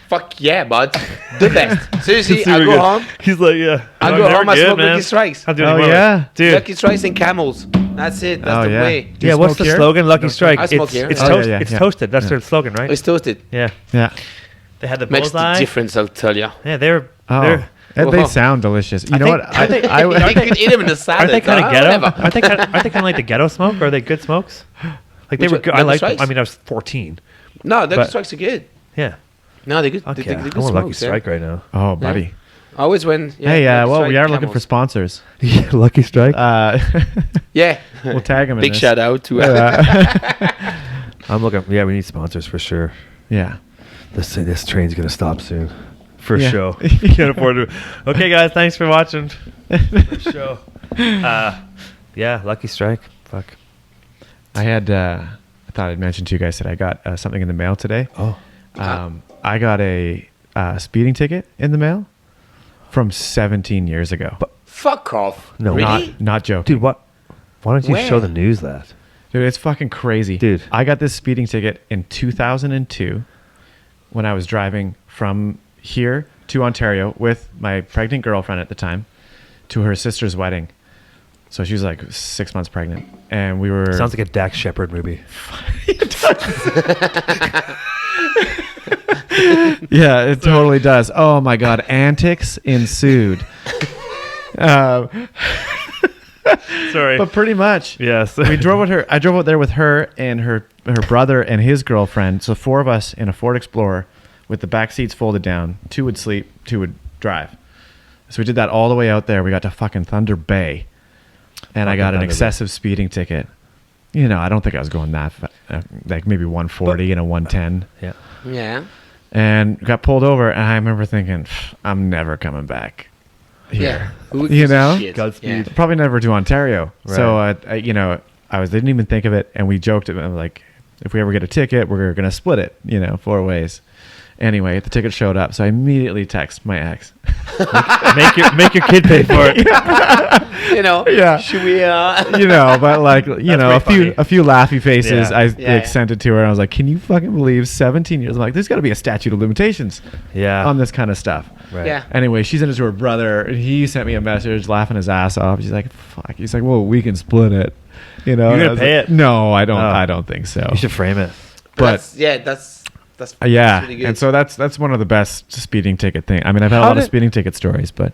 fuck yeah, bud, the best. Seriously, I Super go good. home, He's like, yeah. I Oh, go they're home, I good, smoke man. Lucky Strikes. I'll do Oh, any more. yeah? dude. Lucky Strikes and Camels. That's it. That's Oh, the yeah. way. Do you Yeah, what's smoke the here? slogan? Lucky Strike. I smoke here. It's Oh, toast. yeah, It's yeah. toasted. That's their slogan, right? It's toasted. Yeah. Yeah. They had the Makes the bullseye. difference, I'll tell you. Yeah, they're. Oh, they're they Whoa. sound delicious. You I know think- what? aren't they- I would. You could eat them in a salad. Aren't they kind of ghetto? Whatever. Aren't they kind of like the ghetto smoke? Or are they good smokes? Like they Which were one? good. I Lucky like. Strikes? I mean, I was 14. No, Lucky But- Strikes are good. Yeah. No, they're good. Okay. They're I good want Lucky smokes, yeah. Strike right now. Oh, buddy. I always went. Yeah, Hey, Lucky well, we Strike, are looking for Camels. sponsors. Yeah, Lucky Strike. Yeah. We'll tag them. Big shout out to. I'm looking. Yeah, we need sponsors for sure. Yeah. This train's gonna stop soon, for Yeah. sure. You can't afford to. Okay, guys, thanks for watching the show. Yeah, Lucky Strike. Fuck. I had. I thought I'd mention to you guys that I got something in the mail today. Oh, I got a speeding ticket in the mail from 17 years ago. Fuck off. No. Really? Not joking. dude, what? Why don't you Where? show the news that? Dude, it's fucking crazy. Dude. I got this speeding ticket in 2002 when I was driving from here to Ontario with my pregnant girlfriend at the time to her sister's wedding. So she was like 6 months pregnant, and we were. Sounds like a Dax Shepard movie. Yeah, it totally does. Oh my God, antics ensued. Sorry. But pretty much, Yes. we drove with her. I drove out there with her and her brother and his girlfriend. So 4 of us in a Ford Explorer with the back seats folded down. 2 would sleep, 2 would drive. So we did that all the way out there. We got to fucking Thunder Bay, and I got an Thunder Bay. excessive speeding ticket. You know, I don't think I was going that like maybe 140 and a 110. Yeah. Yeah. And got pulled over, and I remember thinking, I'm never coming back here. Yeah. Who You gives a know? shit? Godspeed. Yeah. Probably never to Ontario. Right. So, I didn't even think of it, and we joked about like, if we ever get a ticket, we're gonna split it, 4 ways. Anyway, the ticket showed up, so I immediately text my ex. make your kid pay for it. You know. Yeah. Should we? But like, a pretty few laughy faces. Yeah. I Yeah. sent it to her, and I was like, "Can you fucking believe 17 years?" I'm like, "There's got to be a statute of limitations Yeah. on this kind of stuff." Right. Yeah. Anyway, she sent it to her brother. And he sent me a message, laughing his ass off. She's like, "Fuck." He's like, "Well, we can split it." You're And gonna I was pay like, it? No, I don't. Oh. I don't think so. You should frame it. But That's yeah, really good. and so that's one of the best speeding ticket thing. I mean, I've had a How lot of did- speeding ticket stories, but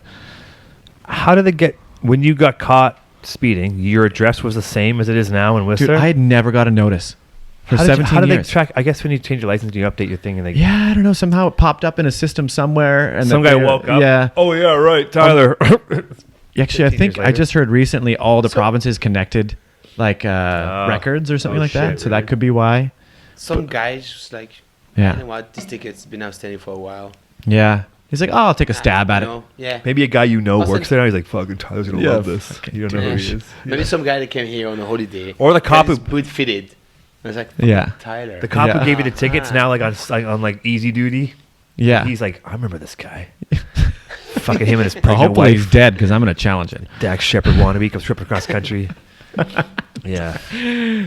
How did they get when you got caught speeding? Your address was the same as it is now in Worcester. dude, I had never got a notice for how 17 how did years. they track? I guess when you change your license, you update your thing, and they Yeah, I don't know. Somehow it popped up in a system somewhere, and some that guy they- woke up. Yeah, Oh yeah, right, Tyler. actually, I 15 think years I later. just heard recently all the provinces connected like records or something Oh, like that. shit, So really? that could be why. Some guys just like, Yeah. you know what? This ticket's been outstanding for a while. Yeah, he's like, "Oh, I'll take a stab at You it." know? Yeah. Maybe a guy Also- works there. He's like, "Fucking Tyler's gonna Yeah, love this." fucking You don't know who he is. Maybe some guy that came here on a holiday. Or the cop got his who- boot fitted. I was like, Yeah. Tyler. The cop Yeah. who gave you the tickets Ah. now, like on easy duty. Yeah. He's like, I remember this guy. Fucking him and his Well, pregnant hopefully he's wife. dead because I'm gonna challenge it. Dax Shepard wannabe comes tripping across country. Yeah.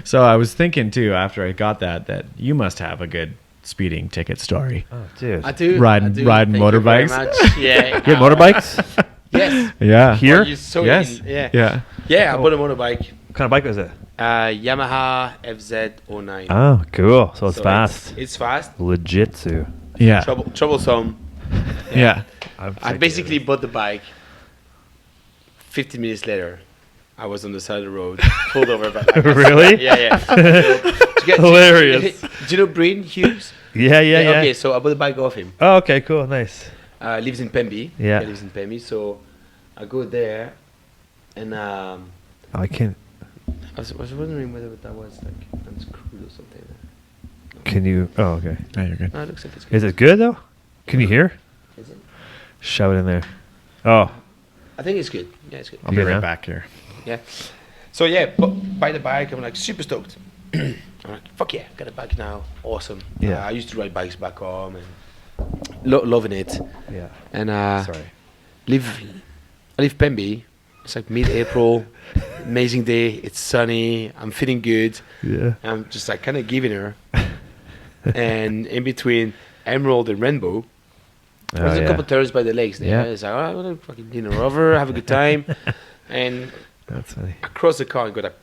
So I was thinking too after I got that you must have a good speeding ticket story. Oh, dude. I do. Riding- I do. riding Thank you very motorbikes? much. Yeah. You have motorbikes? Yes. Yeah. Here? Well, you saw it Yes. in- yeah. Yeah. Yeah, I bought a motorbike. What kind of bike was it? Yamaha FZ09. Oh, cool. So it's So fast. It's fast. Legitsu. Yeah. Troublesome. Yeah. I basically bought the bike. 15 minutes later, I was on the side of the road, pulled over. Really? Yeah, yeah. Hilarious. Do you know Breen Hughes? Yeah. Okay, so I bought the bike off him. Oh, okay, cool. Nice. Lives in Pemby. Yeah. He lives in Pemby. So I go there, and Oh, I can't. I was wondering whether that was like unscrewed or something. Can you? Oh, okay. Oh, you're good. No, it looks like it's good. Is it good though? Can you hear? Is it? Shout in there. Oh, I think it's good. Yeah, it's good. I'll be Yeah. right back here. Yeah. So yeah, buy the bike. I'm like super stoked. I'm like, fuck yeah, got a bike now. Awesome. Yeah. I used to ride bikes back home and loving it. yeah. And Sorry. I live Pemby. It's like mid-April, amazing day. It's sunny. I'm feeling good. Yeah. I'm just like kind of giving her. And in between Emerald and Rainbow, there's a couple turns by the lakes there. Yeah. It's like, I'm gonna fucking lean her over, have a good time. And That's funny. I cross the car and go like,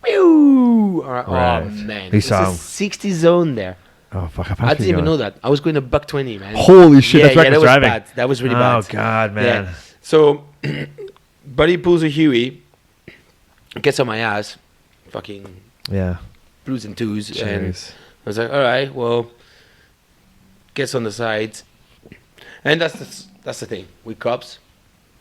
pew! Right. Oh man, You it's saw a him. 60 zone there. Oh fuck! How I fast didn't even know that. I was going a buck 20, man. Holy shit! That's yeah, reckless that was driving. bad. That was really oh bad. god, man. Yeah. So, buddy pulls a Huey, gets on my ass, fucking Yeah. blues and twos, and Jeez. I was like, all right, well, gets on the side, and that's the thing with cops.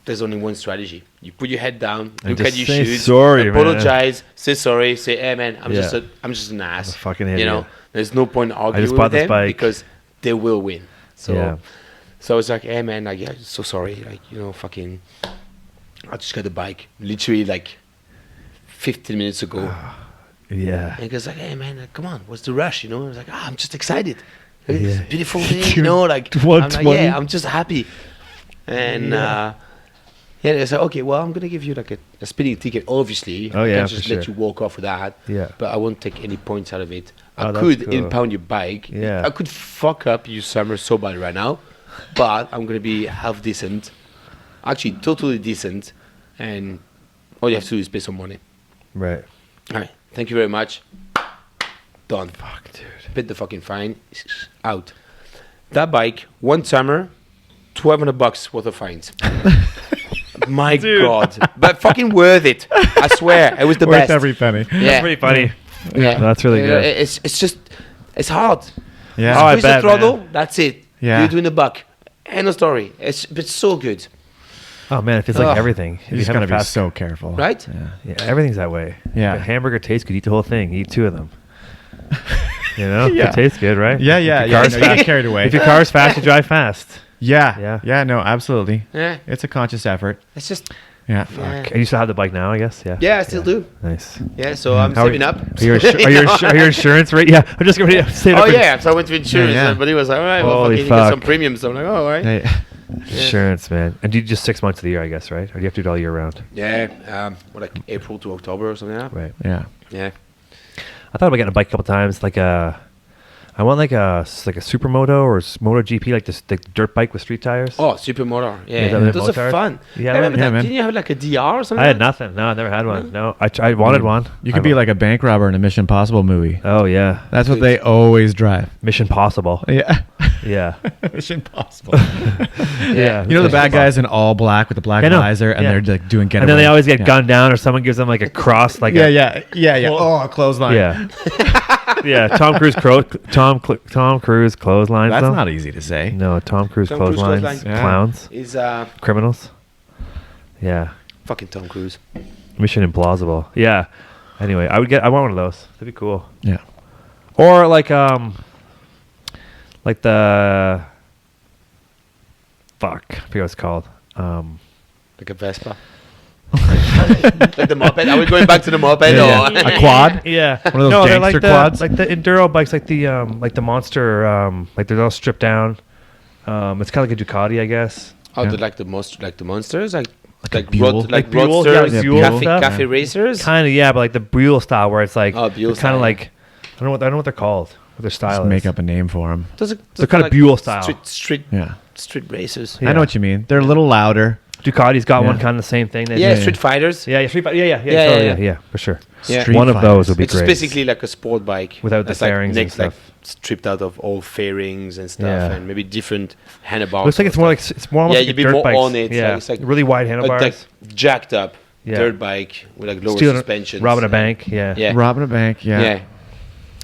There's only one strategy. You put your head down, And look at just your say shoes, sorry, man. apologize, say sorry, say, hey man, I'm Yeah. just an ass. I'm a fucking You idiot. know, there's no point arguing just bought with this them bike. because they will win. So, Yeah. so I was like, hey man, like, yeah, so sorry, like, you know, fucking, I just got the bike, literally like 15 minutes ago. Yeah. And he goes like, hey man, like, come on, what's the rush? You know, I was like, I'm just excited. It's Yeah. a beautiful day, you know, like, I'm like, 120. yeah, I'm just happy. And yeah, they said, okay, well, I'm gonna give you like a speeding ticket. Obviously, Oh, I yeah, can't for just let sure. you walk off with that. Yeah. But I won't take any points out of it. I Oh, that's could cool. impound your bike. Yeah. I could fuck up your summer so bad right now, but I'm gonna be half decent, actually totally decent, and All you have to do is pay some money. Right. All right. Thank you very much. Done. Fuck, dude. Paid the fucking fine. Out. That bike, one summer, $1,200 worth of fines. My God. But fucking worth it. I swear. It was the Worth best. every penny. Yeah. That's pretty funny. Yeah. That's really good. It's just, it's hard. Yeah. Oh, I Squeeze the bet, throttle, man. that's it. Yeah. You're doing the buck. End of story. It's so good. Oh man, it feels like Ugh. everything. If You just have gotta a be fast- so careful. Right? Yeah, everything's that way. Yeah. If a hamburger tastes good, eat the whole thing. Eat 2 of them. You know, Yeah. it tastes good, right? Yeah, yeah, If yeah. your car's No, you get fast- carried away. If your car's fast, you drive fast. Yeah. Yeah. Yeah. No, absolutely. Yeah. It's a conscious effort. It's just, Yeah. yeah. And you still have the bike now, I guess. Yeah. Yeah, I still do. Nice. Yeah, so I'm How are saving you- up. Are your, are your insurance rate? Yeah, I'm just going to save up. Oh for- yeah, so I went to insurance, Yeah, yeah. but he was like, all right, well, Holy fucking get some fuck. premiums. I'm like, oh, all right. Hey, Insurance, man. And do you just 6 months of the year, I guess, right? Or do you have to do it all year round? Yeah, like April to October or something like that. Right. yeah. Yeah. I thought about getting a bike a couple times, like I want like a supermoto or Moto GP, like this the dirt bike with street tires. Oh, supermotor. Yeah, Is that what those motors are are? fun. Yeah, I remember yeah, that. man. Didn't you have like a DR or something? I had like nothing. No, I never had one. No, I wanted one. You could be like a bank robber in a Mission Impossible movie. Oh yeah, That's what they always drive. Mission Possible. Yeah. Yeah, Mission Impossible. yeah. You know the bad guys in all black with the black I know. visor, and Yeah. they're like doing get And then they away. always get Yeah. gunned down, or someone gives them like a cross, like Yeah, yeah. Oh, a clothesline. yeah, yeah. Tom Cruise clotheslines. That's them. not easy to say. No, Tom Cruise Tom Cruise clotheslines. clothesline. Yeah. Clowns, Is criminals. Yeah, fucking Tom Cruise. Mission Implausible. Yeah. Anyway, I want one of those. That'd be cool. Yeah. Or like the fuck, I forget what it's called. Like a Vespa. Like the moped. Are we going back to the moped? Yeah, or? yeah. A quad? Yeah, One of those no, they're like gangster the quads? like the enduro bikes, like the monster, like they're all stripped down. It's kind of like a Ducati, I guess. Oh, Yeah. they're like the monsters, like a Buell? like Buell, yeah, roadsters, like Buell cafe, stuff. cafe racers. Kind of, yeah, but like the Buell style, where it's like Oh, Buell kind style, of yeah. like I don't know what they're called. What their style Just is. make up a name for them. Those are They're kind of Buell style. Street Yeah. racers. Yeah. I know what you mean. They're a little louder. Ducati's got one Yeah. kind of the same thing. They Yeah, do. street fighters. Yeah, Street Fighter. Yeah, Yeah, totally, yeah. yeah, for sure. Yeah. Street One of those fighters. would be It's great. basically like a sport bike Without the that's like fairings and next, like stuff. stripped out of all fairings and stuff, Yeah. and maybe different handlebars. Looks like it's more like it's more almost Yeah, like you'd be dirt more bikes. on it, Yeah, like, it's like really wide handlebars. like jacked up Yeah. dirt bike with like lower Stealing, suspensions. robbing a and- bank. Yeah, Yeah. Robbing a bank. Yeah. Yeah.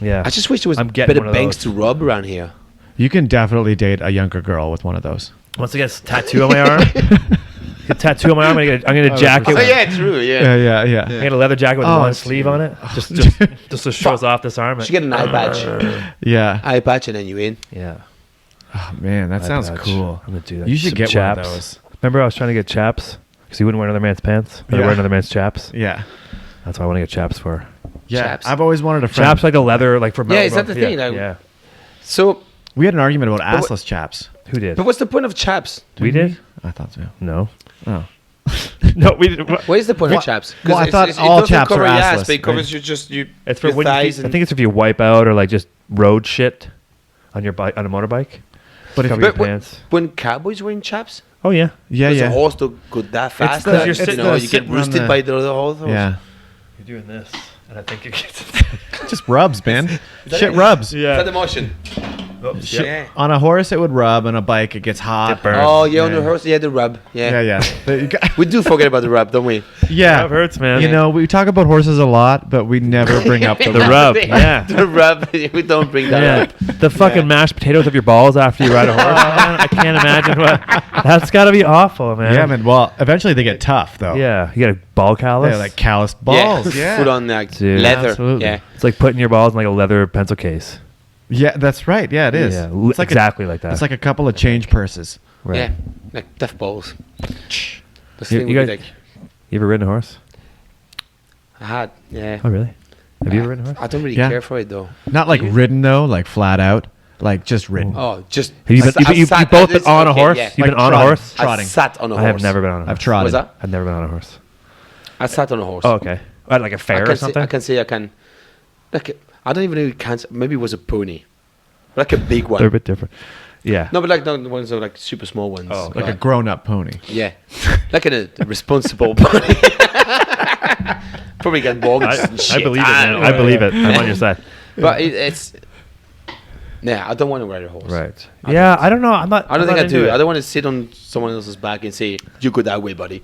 yeah. I just wish there was I'm getting better one of banks those. to rob around here. You can definitely date a younger girl with one of those. Once I get a tattoo on my arm, get a tattoo on my arm. I'm gonna get a jacket. Oh with- yeah, true. Yeah. Yeah. I get a leather jacket with Oh, one it's- sleeve on it. Just shows off this arm. Should get an eye patch. Yeah. Eye patch, and then you in. Yeah, Oh, man, that eye sounds patch. cool. I'm gonna do that. You should Some get chaps. one of those. Remember, I was trying to get chaps because you wouldn't wear another man's pants. But I Yeah. wear another man's chaps. Yeah. That's what I want to get chaps for. Yeah. Chaps. I've always wanted a friend. Chaps like a leather, like for Yeah, is metal- that the thing? Like- yeah. So, We had an argument about what- assless chaps. Who did? but what's the point of chaps? We did? I thought so. No. Oh. No, we didn't. What is the point Well- of chaps? well, I it's- thought it all doesn't chaps cover are your ass, assless, but it covers right? you. It's for your when you, thighs I and- think it's if you wipe out or like just road shit on your bike on a motorbike. But if Cover you, your But when- pants. when cowboys wearing chaps, Oh yeah. yeah, does yeah. a horse don't go that fast? the- that, it's you the know, you get sitting on roosted the- by the other horse. Yeah. You're doing this, and I think it gets. Just rubs, man. that Shit it? rubs. Is that the motion? Oops, Shit. yep. On a horse, it would rub. On a bike, it gets hot. It burns. Oh yeah, on Yeah. the horse, yeah, the rub. Yeah, yeah. But you got- We do forget about the rub, don't we? yeah. That hurts, man. You know, we talk about horses a lot, but we never bring up the The rub. rub, yeah. The rub. We don't bring that Yeah, up. the fucking mashed potatoes of your balls after you ride a horse. Man, I can't imagine what. That's got to be awful, man. Yeah, man. Well, eventually they get tough, though. Yeah, you got a ball callus. They're like calloused balls. Yeah. Put on like Dude, leather. absolutely. Yeah. It's like putting your balls in like a leather pencil case. Yeah, that's right. Yeah, it is. Yeah, It's like exactly like that. It's like a couple of change purses. Right. Yeah. Like death balls. This You- thing you would guys- be like You ever ridden a horse? I had. Yeah. Oh, really? Have you ever ridden a horse? I don't really Yeah. care for it though. Not like You? ridden though, like flat out, like just ridden. Oh, just. Have you been, I've you've sat- both been this- on a okay, horse? yeah. You've been Like on a trotting. horse? Trotting. I sat on a I horse. have never been on a horse. I've trotted. What's that? I've never been on a horse. I sat on a horse. Oh, okay. At like a fair or something? I can say I can. Like I don't even know. You can. Maybe it was a pony, like a big one. They're a bit different. Yeah. No, but like the ones that are like super small ones. Oh, Like a grown-up pony. yeah, like a responsible pony. Probably get mortgages and shit. I believe it, man. don't I know. believe it. I'm on your side. But it's. Yeah, I don't want to ride a horse. Right. Yeah, I don't know. I'm not. I don't I'm think not I do. into it. I don't want to sit on someone else's back and say, "You go that way, buddy."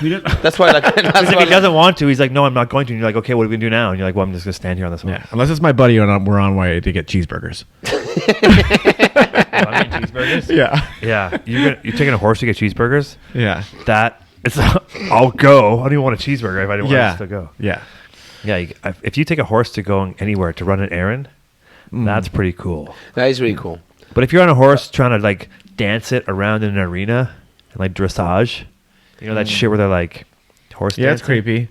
We didn't- That's why, like, that's Because why, if he like, doesn't want to, he's like, no, I'm not going to. And you're like, okay, what are we gonna do now? And you're like, well, I'm just gonna stand here on this one. yeah, unless it's my buddy and we're on way to get cheeseburgers. I'm getting cheeseburgers. Yeah, Yeah, you're taking a horse to get cheeseburgers. yeah, That it's. I'll go. I don't even want a cheeseburger if I don't want yeah. to still go. Yeah, Yeah, if you take a horse to go anywhere to run an errand, that's pretty cool. that is really cool. But if you're on a horse trying to like dance it around in an arena and like dressage, you know that shit where they're like horse yeah. It's dancing? creepy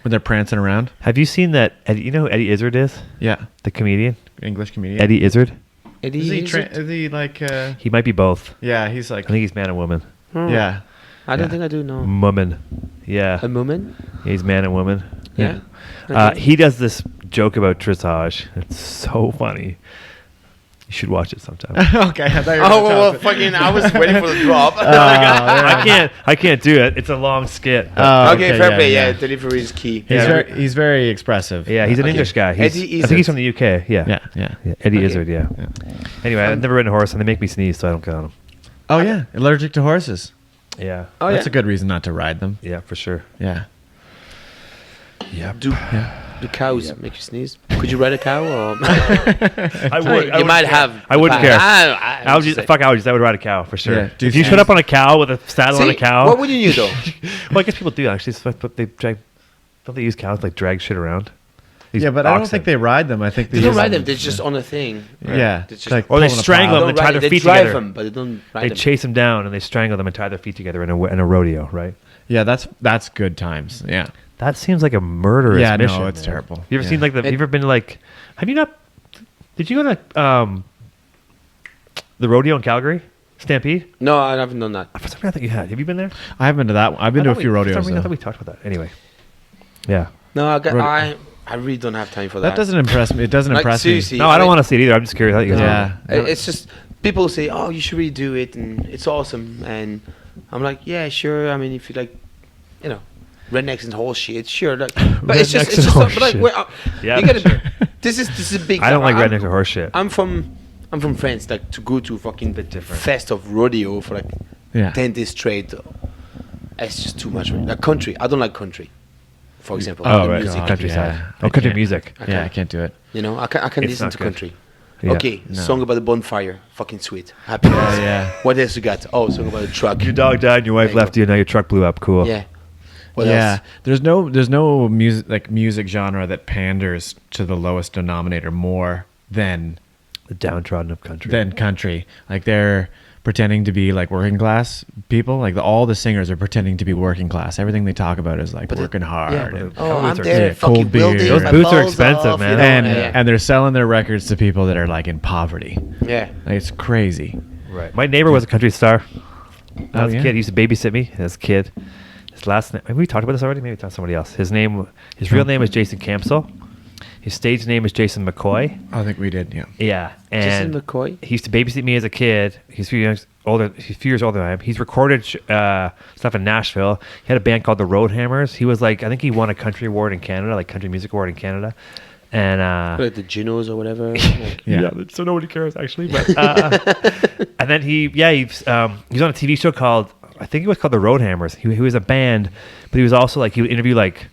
when they're prancing around. Have you seen that? You know who Eddie Izzard is? Yeah, The comedian English comedian. Eddie Izzard. Eddie, Is he? is it? Is he like? He might be both. Yeah, he's like. I think he's man and woman. Yeah, I don't Yeah. think I do know. Woman. Yeah. A woman? He's man and woman. Yeah. He does this joke about dressage. It's so funny. You should watch it sometime. okay. I thought you were Oh gonna well, tell us. fucking! I was waiting for the drop. I can't do it. It's a long skit. Oh, okay, fair yeah, play. Yeah, yeah. delivery is key. He's very expressive. Yeah, he's an Okay. English guy. Eddie I think he's Izzard. from the UK. Yeah. Yeah, yeah. Yeah, Eddie Okay. Izzard, yeah. Anyway, I've never ridden a horse, and they make me sneeze, so I don't get on them. Oh yeah, allergic to horses. Yeah. Oh That's yeah. a good reason not to ride them. Yeah, for sure. Yeah. Yeah. Do cows make you sneeze? Could you ride a cow? Or I would. you might have. I wouldn't care. I Allergies, fuck allergies. I would ride a cow for sure. Yeah, do If you you showed up on a cow with a saddle on a See, cow, what would you do though? well, I guess people do actually. But they drag. Don't they use cows to, like drag shit around? These Yeah, but I don't oxen. think they ride them. I think They don't use ride them. They're just on a thing. Yeah, It's just like Or they pulling a strangle plow. them. Don't and tie ride their they feet drive together. them, but they don't ride They them. chase them down and they strangle them and tie their feet together in a rodeo, right? Yeah, that's good times. Yeah. That seems like a murderous Yeah, no, mission. it's man. terrible. You ever Yeah. seen like the? You ever been like? Have you not? Did you go to the rodeo in Calgary, Stampede? No, I haven't done that. For some reason, I thought you had. Have you been there? I haven't been to that one. I've been to a few For some rodeos. reason, I thought Though. we talked about that. Anyway, yeah. No, Rodeo. I really don't have time for that. That doesn't impress me. It doesn't Like, impress seriously. No, I don't want to see it either. I'm just curious how you guys. Yeah. It's just people say, "Oh, you should really do it," and it's awesome. And I'm like, "Yeah, sure." I mean, if you like, you know, rednecks and horse shit, sure. Like, but it's Rednecks just and horse but like, shit. yeah, Yeah, you for gotta. This is big. I don't like I'm- rednecks or horse shit. I'm from France. Like to go to fucking different. fest of rodeo for like Yeah. 10 days straight. It's just too much. Like country, I don't like country. For example, Oh, the right. music. God, Countryside. yeah. Oh, I country can't. music. Yeah, I can't do it. You know, I can It's listen not to good. country. Yeah. Okay, No. song about the bonfire, fucking sweet, happiness. yeah. What else you got? Oh, song about the truck. Your dog died and your wife There you left you. Now your truck blew up. Cool. Yeah. What yeah, else? there's no music genre that panders to the lowest denominator more than The downtrodden of country. country. Like they're pretending to be like working class people. Like all the singers are pretending to be working class. Everything they talk about is like But working hard. Yeah. and, Oh, Boots I'm are there, sick. fucking Cold beer. building. Those my boots are balls expensive, off, man. you know, and yeah. and they're selling their records to people that are like in poverty. Yeah. Like, it's crazy. Right. My neighbor was a country star. Oh, As a yeah? kid, he used to babysit me as a kid. His last name, maybe we talked about this already. Maybe we talked to somebody else. His real name is Jason Campsell. His stage name is Jason McCoy. I think we did. Yeah. Yeah, and Jason McCoy? he used to babysit me as a kid. He's a few years older. He's a few years older than I am. He's recorded stuff in Nashville. He had a band called the Roadhammers. He was like, I think he won a country award in Canada, like country music award in Canada. And Like the Junos or whatever. Like, Yeah. so nobody cares actually. But and then he was on a TV show called, I think it was called the Roadhammers. He was a band, but he was also like, he would interview like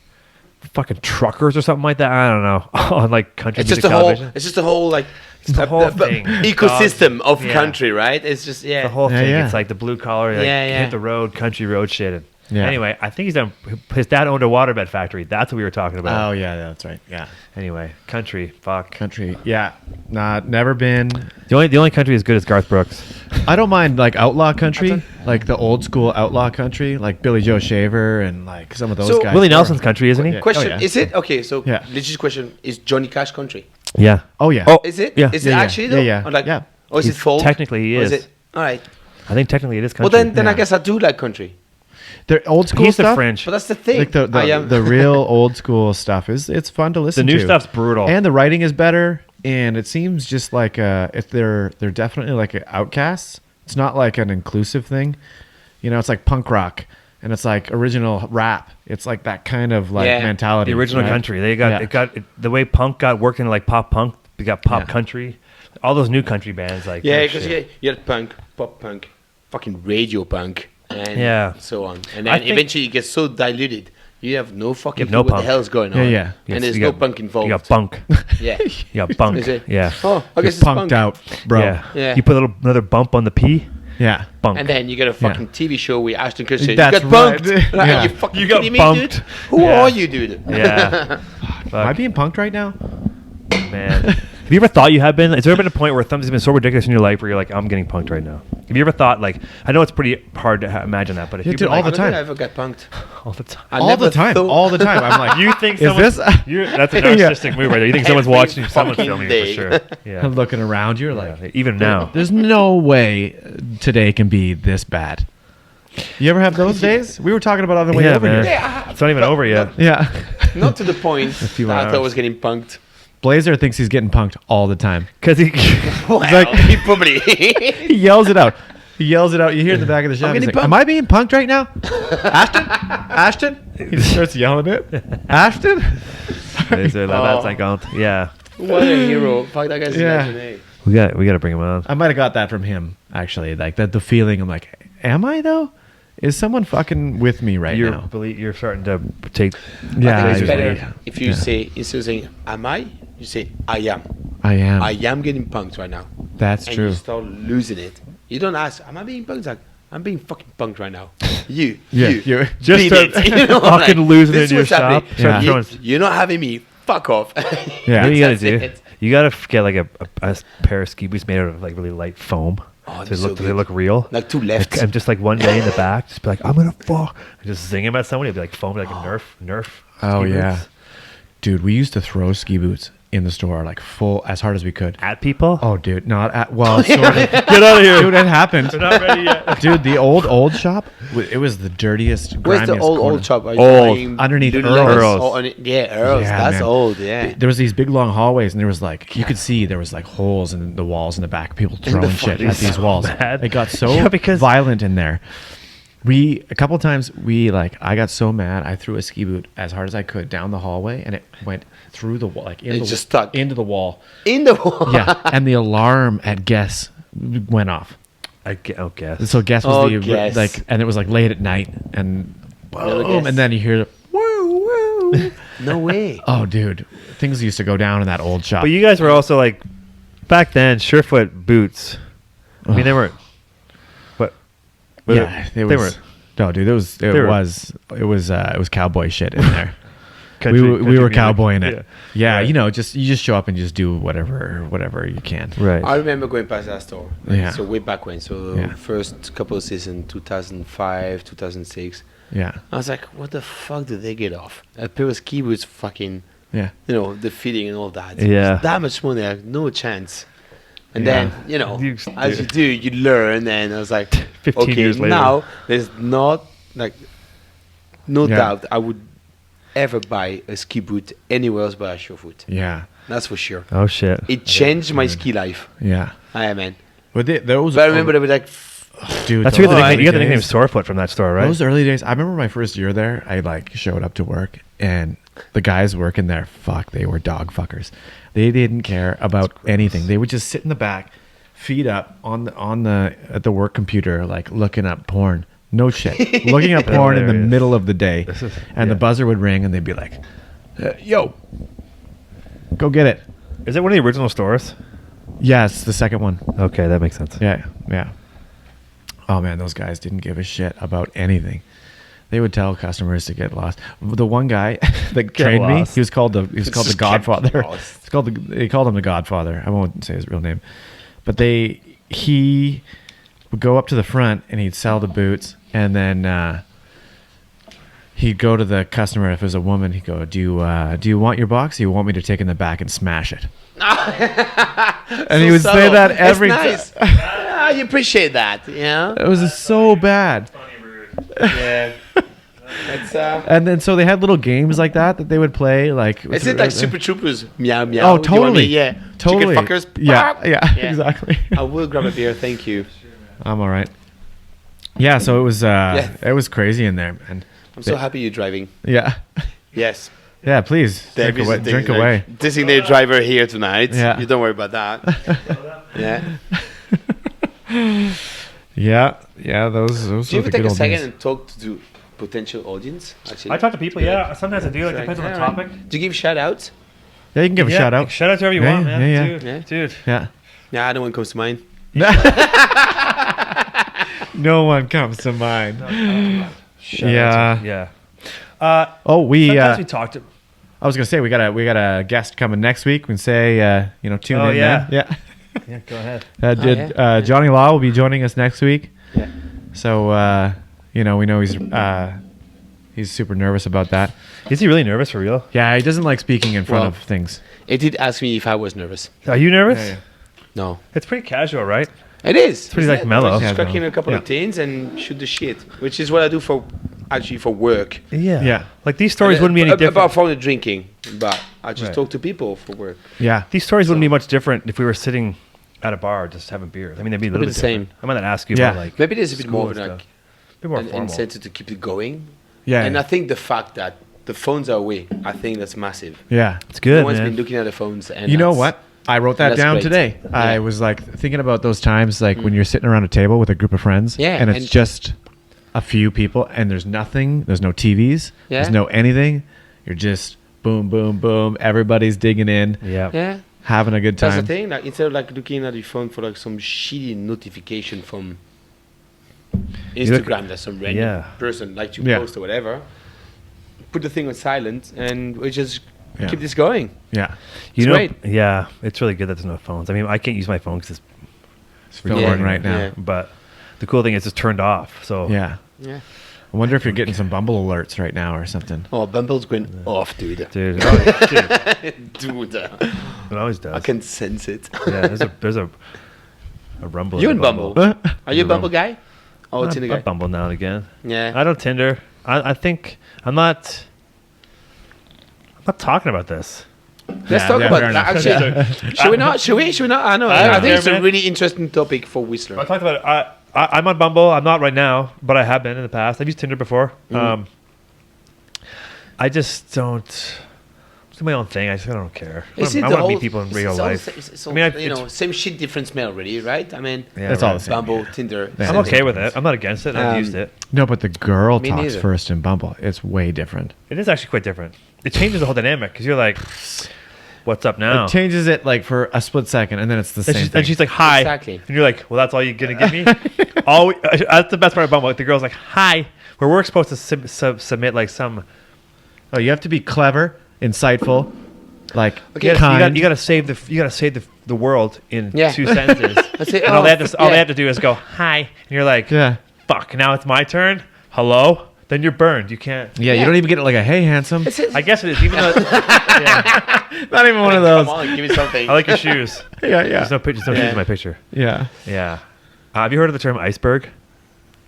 fucking truckers or something like that. I don't know, on like country it's just music the whole. television. It's just the whole like the whole thing. ecosystem of Yeah. country, right? It's just The whole Yeah, thing. yeah. It's like the blue collar, like Yeah, yeah. hit the road, country road shit. And Yeah. Anyway, I think he's done. His dad owned a waterbed factory. That's what we were talking about. Oh yeah, that's right. Yeah. Anyway, country, fuck. Country. Yeah. Nah, never been. The only country as good as Garth Brooks. I don't mind like outlaw country, like the old school outlaw country, like Billy Joe Shaver and like some of those So, guys. Willie Nelson's country, isn't he? Yeah. Question: Oh, yeah. Is it okay? So, Yeah. legit question: Is Johnny Cash country? Yeah. Oh yeah. Oh, Is it? Yeah. Is Yeah, it yeah. actually though? Yeah, yeah. Or like, Yeah. Or is it folk? Technically, he Or is. it? All right. I think technically it is Well, country. then I yeah. guess I do like country. They're old school He's the stuff. French. But that's the thing. Like I am the real old school stuff it's fun to The listen to. new stuff's brutal. and the writing is better. And it seems just like if they're definitely like outcasts. It's not like an inclusive thing. You know, it's like punk rock. and it's like original rap. It's like that kind of like mentality. The original right? country. They got the way punk got worked into like pop punk. They got pop country. All those new country bands like because you had punk, pop punk, fucking radio punk, and so on. And then eventually it gets so diluted. You have no fucking clue what the hell's going on. Yeah. And there's no punk involved. You got bunk. Yeah. You got bunk. Is it? Yeah. Oh, I guess You're it's punked punk. out, bro. Yeah. You put another bump on the P. Yeah. Bunk. And then you got a fucking TV show with Ashton Kutcher. That's you got bumped. right. Like, Yeah. you fucking You got kidding bumped. me, dude? Who Yeah. are you, dude? Yeah. Am I being punked right now? Man. Have you ever thought you have been? Has there ever been a point where something's been so ridiculous in your life where you're like, I'm getting punked right now? Have you ever thought, like, I know it's pretty hard to imagine that, but if Yeah, you've dude, been all like, the time. I ever got punked. all the time. I All never the time. thought- All the time. I'm like, You think Is someone's, this- that's a Yeah. narcissistic move right there. You think someone's Every watching, someone's fucking filming day. you for sure. Yeah. I'm looking around. You're like, Yeah. Even now. there's no way today can be this bad. You ever have those days? We were talking about on the way Yeah, over man. here. Yeah, It's not even over yet. Yeah. not to the point few that I thought I hours. was getting punked. Blazer thinks he's getting punked all the time. Because he. Well, like- he probably. He yells it out. He yells it out. You hear in the back of the shop. He's getting like, am I being punked right now? Ashton? He just starts yelling it. Ashton? That's like, yeah. What a hero! Fuck, that guy's Yeah. legendary. We got to bring him on. I might have got that from him, actually. Like that, the feeling. I'm like, am I though? Is someone fucking with me right now? You're starting to take. Yeah, I think it's I- better if you Yeah. say, instead of saying, am I? You say, I am. I am. I am getting punked right now. That's And true. you start losing it. You don't ask, am I being punked? It's like, I'm being fucking punked right now. You. Yeah, You. you- Just Beat start it. You know, fucking losing this it in is your what's happening. shop. Start Yeah. throwing- You're not having me. Fuck off. Yeah. What do you gotta That's do? it. You gotta get like a pair of ski boots made out of like really light foam. Oh, so they're so they good. look real. Like two lefts. And just like one day in the back, just be like, I'm gonna fall. And just zing him at someone. He'll be like foam like a Nerf. Oh ski yeah, boots. dude. We used to throw ski boots in the store like full as hard as we could. At people. Oh, dude, not at well. Sort of. Get out of here. Dude, it happened. They're not ready yet. Dude, the old shop. It was the dirtiest, Where's the grimiest old corner. shop? Are you Old. buying Underneath Doodle Earl's. Letters? Earl's. Oh, yeah, Earl's. Yeah, That's man. old, yeah. There was these big long hallways, and there was like you could see there was like holes in the walls in the back. People throwing shit fucking at these so walls. bad. It got so Yeah, because- violent in there. A couple times I got so mad I threw a ski boot as hard as I could down the hallway, and it went through the wall, like It just stuck. into the wall. In the wall. Yeah, and the alarm at Guess went off. I guess. So Guess was Oh, the Guess. like, and it was like late at night, and Little boom, Guess. and then you hear the woo woo. No way. Oh, dude, things used to go down in that old shop. But you guys were also like, back then, Surefoot boots. I mean, they weren't. What? yeah, they was. weren't. No, dude, it was cowboy shit in there. Country- we country were music. cowboying it. Yeah, Right. you know, you just show up and just do whatever you can. Right. I remember going past that store. Yeah. So way back when. So Yeah. first couple of seasons, 2005, 2006. Yeah, I was like, what the fuck did they get off? A pair of ski boots, fucking, yeah. you know, the fitting and all that. Yeah. It's that much money, like, no chance. And Yeah. then, you know, You- as you do, you learn. And I was like, 15 okay, years later. now there's not, like, no Yeah. doubt I would ever buy a ski boot anywhere else but at Surefoot. Yeah, That's for sure. Oh shit. It changed my ski life. yeah. I man. But those. But I remember they were like, dude. That's those where early you got the nickname days- Sorefoot from that store, right? Those early days, I remember my first year there. I like showed up to work, and the guys working there, they were dog fuckers. They didn't care about anything. They would just sit in the back, feet up at the work computer, like looking up porn. No shit, looking up porn in the Hilarious. middle of the day, This is- and the yeah. buzzer would ring, and they'd be like, "Yo, go get it." Is it one of the original stores? Yeah, it's the second one. Okay, that makes sense. Yeah, yeah. Oh man, those guys didn't give a shit about anything. They would tell customers to get lost. The one guy that trained me, lost. he was called the Just get Godfather. lost. They called him the Godfather. I won't say his real name, but he would go up to the front and he'd sell the boots, and then he'd go to the customer. If it was a woman, he'd go, "Do you want your box? Or you want me to take it in the back and smash it?" And he would say that every That's time. nice. Ah, you appreciate that, you know? It was so bad. Yeah. It's And then so they had little games like that they would play. Like Is it like Super Troopers? Meow meow. Oh, Do you want me- totally. Yeah. Totally. Chicken fuckers. Yeah, Pop. yeah, exactly. I will grab a beer, thank you. I'm all right. Yeah, so it was crazy in there, man. I'm so happy you're driving. Yeah. Yes. Yeah, please. Dave Drink is away. the Drink like, away. designated driver here tonight. Yeah. You don't worry about that. Yeah. Yeah, those Do you were ever the take good a old second days. and talk to potential audience? Actually, I talk to people. Yeah, sometimes I do. Like, Like, depends on the all right. topic. Do you give shout outs? Yeah, you can give a shout out. Shout out to whoever you Yeah, want, man. yeah, Dude, yeah. dude. Yeah. Yeah, no one comes to mind. No one comes to mind. Shout Yeah. out to- yeah. Oh, Sometimes we talk to. I was gonna say we got a guest coming next week. We can say tune Oh, in. yeah. Then. Yeah. Yeah, go ahead. yeah. Johnny Law will be joining us next week. Yeah. So we know he's super nervous about that. Is he really nervous for real? Yeah, he doesn't like speaking in front Well, of things. It did ask me if I was nervous. Are you nervous? Yeah, yeah. No. It's pretty casual, right? It is. pretty, like, mellow. Just Yeah, cracking a couple of yeah. tins and shoot the shit, which is what I do for work. Yeah. Yeah. Like these stories wouldn't be any different. Apart from the drinking, but I just Right. talk to people for work. Yeah. These stories wouldn't be much different if we were sitting at a bar just having beers. I mean, they'd be a little It'd bit be the same. different. I might not ask you Yeah. about like Maybe there's a bit school more of and like stuff. A bit more an formal. incentive to keep it going. Yeah. And I think the fact that the phones are away, I think that's massive. Yeah. It's good, No one's man. been looking at the phones. And You know that's- what? I wrote that that's down great. today. Yeah. I was like thinking about those times like when you're sitting around a table with a group of friends Yeah, and it's and- just a few people and there's nothing, there's no TVs, Yeah. there's no anything. You're just boom, boom, boom. Everybody's digging in, Yeah. Yeah. having a good That's the time. thing. Like instead of like looking at your phone for like some shitty notification from Instagram, that some random Yeah. person like to Yeah. post or whatever, put the thing on silent and we just Yeah. keep this going. Yeah. You It's know, great. yeah, it's really good that there's no phones. I mean, I can't use my phone because it's It's filming Yeah. right now. Yeah. but the cool thing is it's turned off. So Yeah. Yeah. I wonder if you're getting some Bumble alerts right now or something. Oh, Bumble's going off, dude. dude, it always, Dude, it always does. I can sense it. Yeah, there's a rumble. You in and Bumble? Are you a Bumble guy? Oh, I, Tinder I guy. Bumble now and again. Yeah. I don't Tinder. I think I'm not talking about this. Let's talk yeah, about fair that. enough. Actually, should we not? Should we? Should we not? I know. I don't I think care, it's a man. really interesting topic for I Whistler. talked about it. I'm on Bumble. I'm not right now, but I have been in the past. I've used Tinder before. I just don't do my own thing. I don't care. I Is it want the to meet whole- people in it's real all life. the- it's I all, mean, you know, it's- same shit, different smell, really, right? I mean, Yeah, It's all right. the same. Bumble, Tinder. Yeah. I'm same okay thing. with it. I'm not against it. I've Um, used it. No, but the girl Me talks neither. first in Bumble. It's way different. It is actually quite different. It changes the whole dynamic because you're like, "What's up now?" It changes it like for a split second, and then it's the And same she's, thing. and she's like, "Hi," Exactly. and you're like, "Well, that's all you're gonna give me." That's the best part of Bumble. Like, the girl's like, "Hi," where we're supposed to submit like some. Oh, you have to be clever, insightful, like Okay, You kind. gotta save the world in Yeah. 2 sentences. That's it. And all Oh, they yeah. have to do is go hi, and you're like, yeah. fuck. Now it's my turn. Hello. Then you're burned. You can't. Yeah, you Yeah. don't even get like a hey handsome. It's it. I guess it is. Even though, yeah, Not even one of Come those. on, give me something. I like your shoes. Yeah, There's no pictures. No shoes Yeah. in my picture. yeah. Yeah. Have you heard of the term iceberg?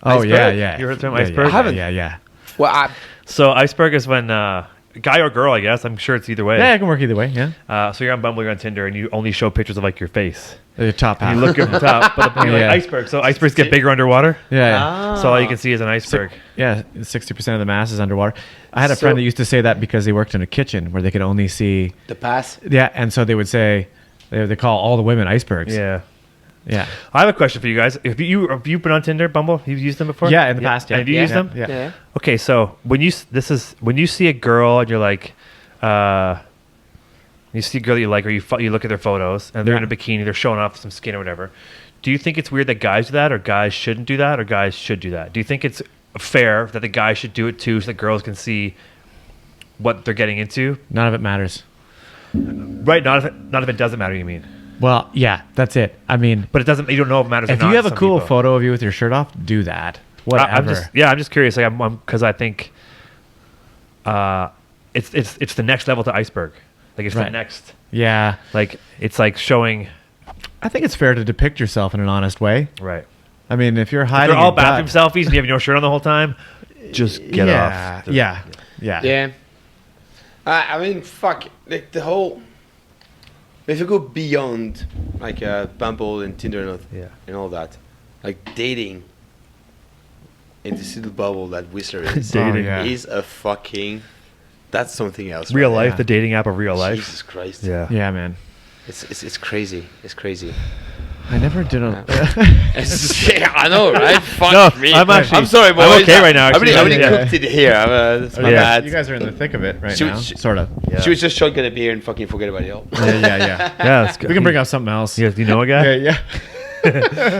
Oh Iceberg? yeah, yeah. You heard the term Yeah, iceberg? Yeah, I haven't. Yeah. Well, So iceberg is when guy or girl, I guess. I'm sure it's either way. Yeah, it can work either way. Yeah. So you're on Bumble, you're on Tinder, and you only show pictures of like your face. The top half. You look good from the top, but you're Yeah. like iceberg. So icebergs get bigger underwater. yeah. So all you can see is an iceberg. Yeah, 60% of the mass is underwater. I had a So- friend that used to say that because they worked in a kitchen where they could only see. the pass. Yeah, and so they would say they call all the women icebergs. Yeah. Yeah. I have a question for you guys. Have you been on Tinder, Bumble? You've used them before? Yeah, in the past, yeah. Have you Yeah. used them? Yeah. Yeah. Okay, so when you see a girl and you're like, you see a girl that you like, or you look at their photos and they're in a Yeah. bikini, they're showing off some skin or whatever. Do you think it's weird that guys do that, or guys shouldn't do that, or guys should do that? Do you think it's fair that the guys should do it too, so that girls can see what they're getting into? None of it matters. Right? Not if it doesn't matter. You mean? Well, yeah, that's it. I mean, But it doesn't. You don't know if it matters. if or not you have to a some cool people. photo of you with your shirt off, do that. Whatever. I'm just curious. Like, because I think, it's the next level to iceberg. Like it's the Right. next. Yeah. Like it's like showing. I think it's fair to depict yourself in an honest way. Right. I mean, if you're If hiding they're all your gut- bathroom selfies and you have no shirt on the whole time, just get yeah, off. Yeah. Yeah. I mean, fuck. Like the whole. If you go beyond like Bumble and Tinder and Yeah. all that, like dating, in this little bubble that Whistler is. Dating. yeah. Is a fucking. That's something else. Real right life, Yeah. the dating app of real there. life. Jesus Christ. Yeah. Yeah, man. It's crazy. It's crazy. I never did a. Yeah, I know, right? Fuck No, me. I'm sorry, boys. I'm okay right now, I actually. already Yeah. cooked it here. That's my Yeah. bad. You guys are in the thick of it right Should- now, should- sort of. Yeah. She was just shotgun a beer and fucking forget about it all. Yeah, yeah, yeah. Yeah, that's good. We can bring out something else. Yeah, do you know a guy? Yeah, yeah.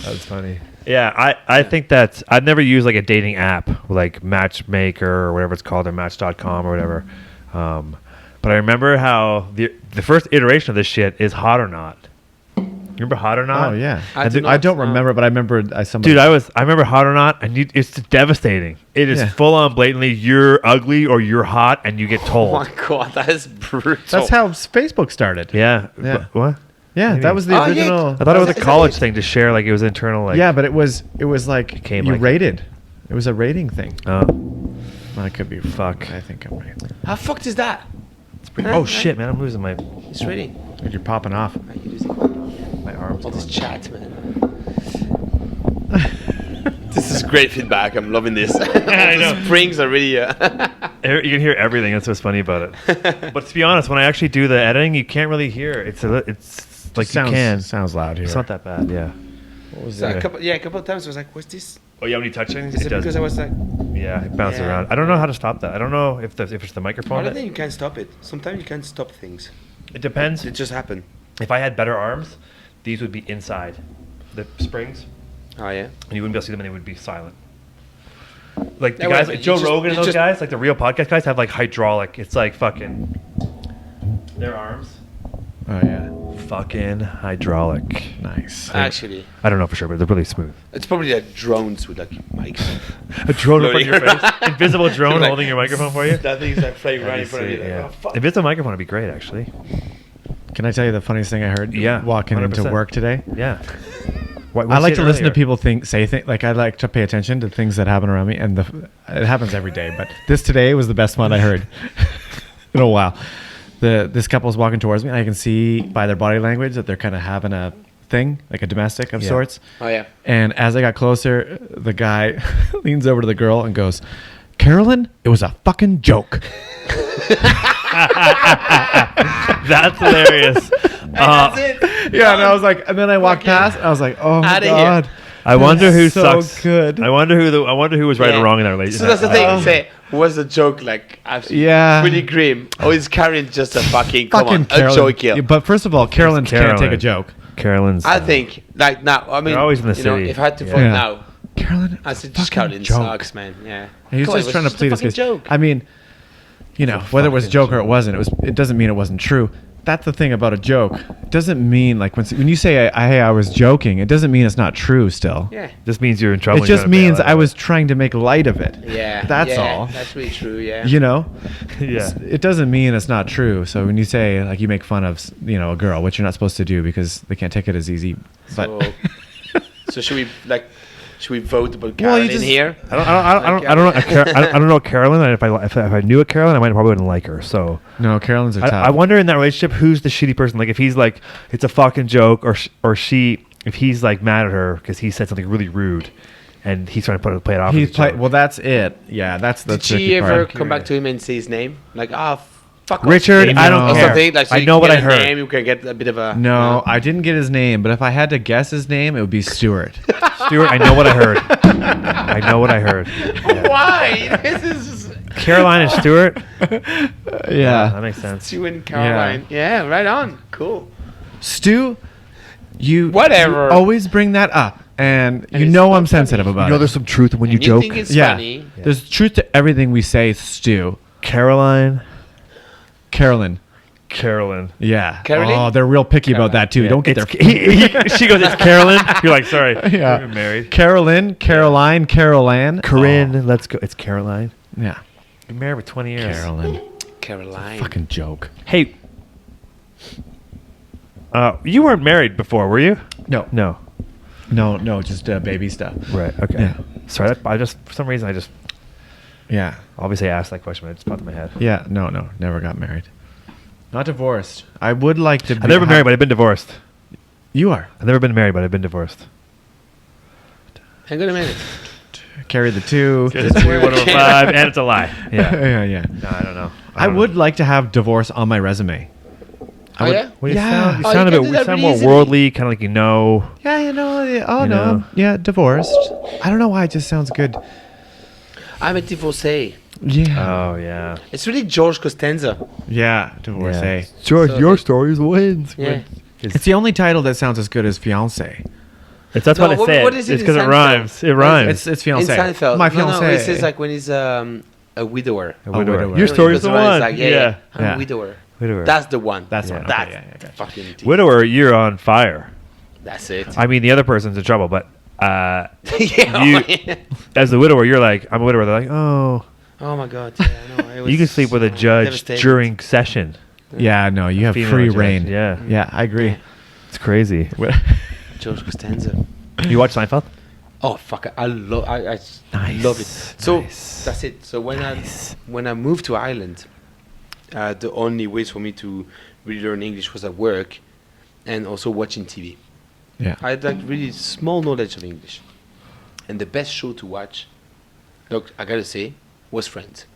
That's funny. Yeah, I think that I've never used like a dating app like Matchmaker or whatever it's called or Match.com or whatever. But I remember how the first iteration of this shit is Hot or Not. Remember Hot or Not? Oh yeah. I I, do not, don't no. remember, but I remember somebody. Dude, I remember Hot or Not, and it's devastating. It is Yeah. full on blatantly you're ugly or you're hot, and you get Oh told. my god, that is brutal. That's how Facebook started. Yeah. Yeah. What? Yeah, Maybe. that was the Oh, yeah. original. I thought it was Is a that college it? thing to share, like it was internal. Like Yeah, but it was like Became you like- rated. It was a rating thing. Oh, Well, I could be Fuck. I think I'm right. How fucked is that? oh shit, man! I'm losing my It's ready. Dude, you're popping off. my arms. All this chat, man. This is great feedback. I'm loving this. I All know. the springs are really. You can hear everything. That's what's funny about it. But to be honest, when I actually do the editing, you can't really hear. It's like sounds, you can. Sounds loud here. It's not that bad. Yeah. What was So that? a couple of times I was like, "What's this?" Oh yeah, when you touch things, Is it does. because I was like, Yeah, it bounces Yeah. around. I don't know how to stop that. I don't know if it's the I microphone. don't think you can stop it. Sometimes you can't stop things. It depends. It just happened. If I had better arms, these would be inside the springs, Oh yeah. and you wouldn't be able to see them, and they would be silent. Like the Yeah, guys, whatever, like you Joe just- Rogan and you those just- guys, like the real podcast guys, have like hydraulic. It's like fucking their arms, Oh yeah. fucking hydraulic. Nice. Actually, I don't know for sure, but they're really smooth. it's probably like drones with like mics. A drone in front of your Floating face, invisible drone Like, holding your microphone for you. That thing's like flying right in That'd front of be you. sweet, Like, yeah. oh, fuck. If it's a microphone, it'd be great, actually. Can I tell you the funniest thing I heard? Yeah, Walking into 100%. work today. Yeah. I like to listen to people say things. Like I like to pay attention to things that happen around me, and it happens every day. But this today was the best one I heard in a while. This couple's walking towards me, and I can see by their body language that they're kind of having a thing, like a domestic of Yeah. sorts. Oh yeah. And as I got closer, the guy leans over to the girl and goes, "Carolyn, it was a fucking joke." That's hilarious. That's it. Yeah, and I was like, and then I walked Fucking past, and I was like, "Oh my outta here. god." I wonder who so sucks. good. I wonder who was right Yeah. or wrong in that relationship. So that's the thing. Say, was the joke like absolutely Yeah. pretty grim? Or is Karen just a fucking come on, a Carolyn. joke here? Yeah, but first of all, Carolyn can't take a Carolyn. joke. Carolyn's. I think like now. I mean, They're always in the you know, city. if I had to Yeah. vote Yeah. now, Carolyn, I it's said a just fucking Carolyn joke. sucks, man. Yeah. He was Come on, just it trying to a plead his fucking case. joke. I mean, you know, whether it was a joke or it wasn't, it doesn't mean it wasn't true. That's the thing about a joke. It doesn't mean like when you say hey, I was joking, it doesn't mean it's not true still. Yeah. This means you're in trouble. It and you're just gonna bail means out I of was trying to make light of it. Yeah. That's yeah, all. That's really true. Yeah. You know? it. Yeah. It doesn't mean it's not true. So when you say like you make fun of, a girl, which you're not supposed to do because they can't take it as easy. But So should we vote about Well, Karen you just- in here? I don't know Carolyn. And if I knew a Carolyn, I probably wouldn't like her. So no, Carolyn's are tough. I wonder in that relationship who's the shitty person. Like if he's like it's a fucking joke, or she if he's like mad at her because he said something really rude, and he's trying to play it off. as a joke. Well, that's it. Yeah, that's the Did she tricky ever part. come back to him and say his name? Like, fuck off, Richard, Steve," I don't or care. something? Like, so I you know can what get I a heard. Name, you can get a bit of a. No, I didn't get his name, but if I had to guess his name, it would be Stuart. Stuart, I know what I heard. I know what I heard. Yeah. Why? This is Caroline and Stuart. Yeah. That makes sense. you and Caroline. Yeah, right on. Cool. Stu, you Whatever. you always bring that up, and you it's know not I'm sensitive funny. about it. some truth when And you think it's Yeah. funny. There's truth to everything we say, Stu. Caroline. Carolyn. Yeah. Caroline? Oh, they're real picky about that too. Yeah. Don't get their. She goes, it's Carolyn. You're like, sorry. Yeah. We're married. Carolyn, Caroline, Carolan. Corinne, let's go. It's Caroline. Oh, yeah. Been married for 20 years. Carolyn. Caroline. Fucking joke. Hey, you weren't married before, were you? No. No. Just baby stuff. Right. Okay. Yeah. Sorry. For some reason, I just Yeah. obviously asked that question, but it just popped in my head. Yeah. No. Never got married. Not divorced. I would like to. I've never been married, but I've been divorced. You are. I've never been married, but I've been divorced. Hang on a minute. Carry the 2. It's 105, and it's a lie. Yeah. yeah. No, I don't know. I would like to have divorce on my resume. Oh, yeah? Well, you Yeah. sound, Oh, sound you a can bit. do You that sound really more easily. worldly, kind of like you know. Yeah, you know. Oh, You no. know. Yeah, divorced. I don't know why. It just sounds good. I'm a divorcee. Yeah. Oh yeah. It's really George Costanza. Yeah, divorcee. George, So- your stories wins. Yeah. It's the only title that sounds as good as fiance. That's No, why I what- say what it. is it It's in because it Seinfeld? rhymes. It rhymes. It's fiance. In Seinfeld. My No, fiance. it says like when he's a widower. A widower. widower. Your He story is goes the around, one. he's like, yeah. I'm Yeah. a widower. Widower. That's the one. That's Yeah. one. Okay, That's yeah, gotcha. fucking tea. Widower, you're on fire. That's it. I mean, the other person's in trouble, but yeah. you- as the widower, you're like, I'm a widower. They're like, oh, Oh my god. Yeah, I know. It was you can sleep with a judge devastating. during session. Yeah, no, you have Female free judge, reign. Yeah, Yeah, I agree. it's crazy. George Costanza. You watch Seinfeld? Oh fuck! I love. I Nice, love it. So nice, that's it. So when I moved to Ireland, the only ways for me to really learn English was at work, and also watching TV. Yeah. I had like really small knowledge of English, and the best show to watch, look, I gotta say, was Friends.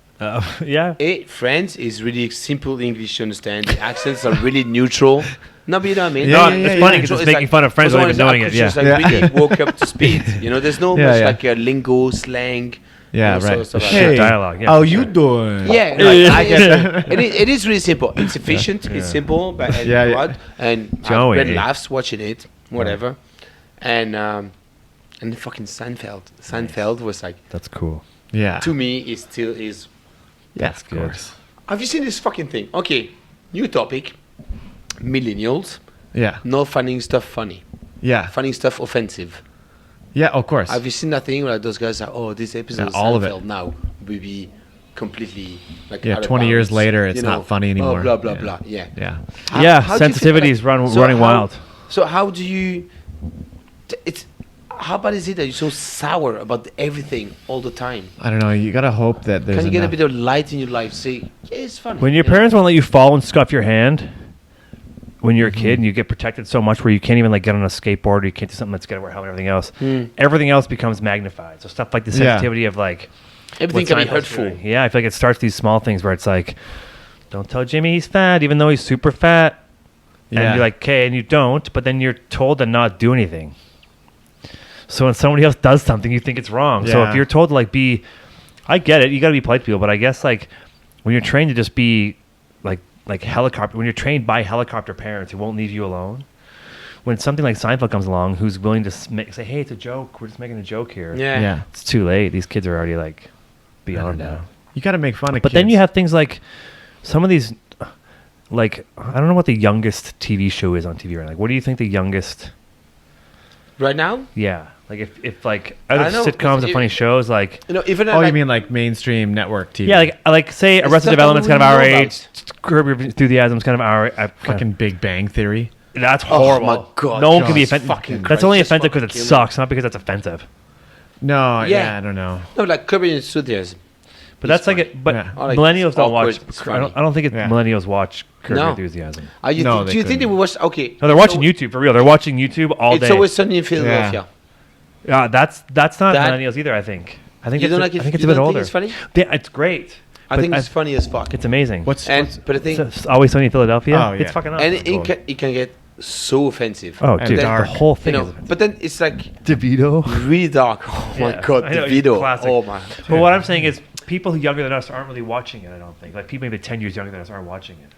Yeah. Friends is really simple English to understand. The accents are really neutral. No, but you know what I mean. No, Yeah, yeah, it's yeah, funny yeah. because it's making fun of friends without even knowing it. Yeah. Just like Yeah. really woke up to speed. You know, there's no Yeah, much yeah. like lingo, slang. Yeah, you know, sort right. of stuff like Shit that. dialogue. Yeah. How for you sure. doing? Yeah, Yeah, like, yeah, I yeah. guess it is really simple. It's efficient. It's simple, but and Yeah, yeah. broad, and Joey. I had laughs watching it, whatever. And the fucking Seinfeld. Seinfeld was like, That's cool. Yeah. to me, it still is. Yeah, That's of good. course. Have you seen this fucking thing? Okay, new topic. Millennials Yeah. not finding stuff funny, Yeah. finding stuff offensive. Yeah, of course. Have you seen that thing where those guys are, oh, this episode Yeah, of all of it. Seinfeld now will be completely like Yeah, out of 20 years bounds, later, it's you not funny anymore. Oh, blah blah Yeah. blah. Yeah. Yeah. Yeah, how do you feel, sensitivity is running how- wild. So how do you? It's how bad is it that you're so sour about everything all the time? I don't know. You gotta hope that there's Can you get a enough- bit of light in your life? Say, yeah, it's funny. When your you know? parents won't let you fall and scuff your hand when you're a kid and you get protected so much where you can't even like get on a skateboard or you can't do something that's gonna wear a helmet and everything else, everything else becomes magnified. So stuff like the Yeah. sensitivity of like everything what can be Seinfeld's hurtful. doing. Yeah, I feel like it starts these small things where it's like, don't tell Jimmy he's fat even though he's super fat. And Yeah. you're like, okay, and you don't, but then you're told to not do anything. So when somebody else does something, you think it's wrong. So Yeah. if you're told to like be, I get it, you got to be polite to people, but I guess like when you're trained to just be like helicopter, when you're trained by helicopter parents who won't leave you alone, when something like Seinfeld comes along, who's willing to say, hey, it's a joke, we're just making a joke here. Yeah. Yeah. It's too late. These kids are already like beyond know. now. You gotta make fun of But kids. then you have things like some of these, like I don't know what the youngest TV show is on TV right now. Like, what do you think the youngest? Right now, Yeah, like if like I other know, sitcoms if and it- funny shows, like you know, even Oh, you mean like mainstream network TV? yeah, like say It's Arrested stuff that Development's we kind of our know age, Curb Your Enthusiasm's kind of our fucking Big Bang Theory. that's Oh, horrible. my God, no one can be God, offended. fucking That's Christ, only just offensive fucking because it kill me. sucks, not because that's offensive. No, Yeah. yeah, I don't know. no, like Curb Your Enthusiasm. But that's like funny. it. But Yeah. I like millennials it's don't awkward, watch. it's I don't. funny. I don't think Yeah. millennials watch Curb Your No. Enthusiasm. Are you No, do they you think they couldn't. will watch? Okay, No, they're watching so YouTube for real. They're watching YouTube all It's day. always sunny in Philadelphia. That's not That- millennials either. I think. I think You it's don't a, like it? I think it's You a bit don't older. think it's funny? Yeah, it's great. I But think it's funny as fuck. It's amazing. What's But I think It's Always Sunny in Philadelphia? Oh, It's yeah. fucking awesome. and it can get so offensive. Oh, And dude, dark. the whole you thing know, is offensive. but then it's like DeVito. really dark. Oh my Yeah, god, I know, the it's video. classic. Oh my. But what I'm saying is, people who younger than us aren't really watching it. I don't think. Like people maybe 10 years younger than us aren't watching it,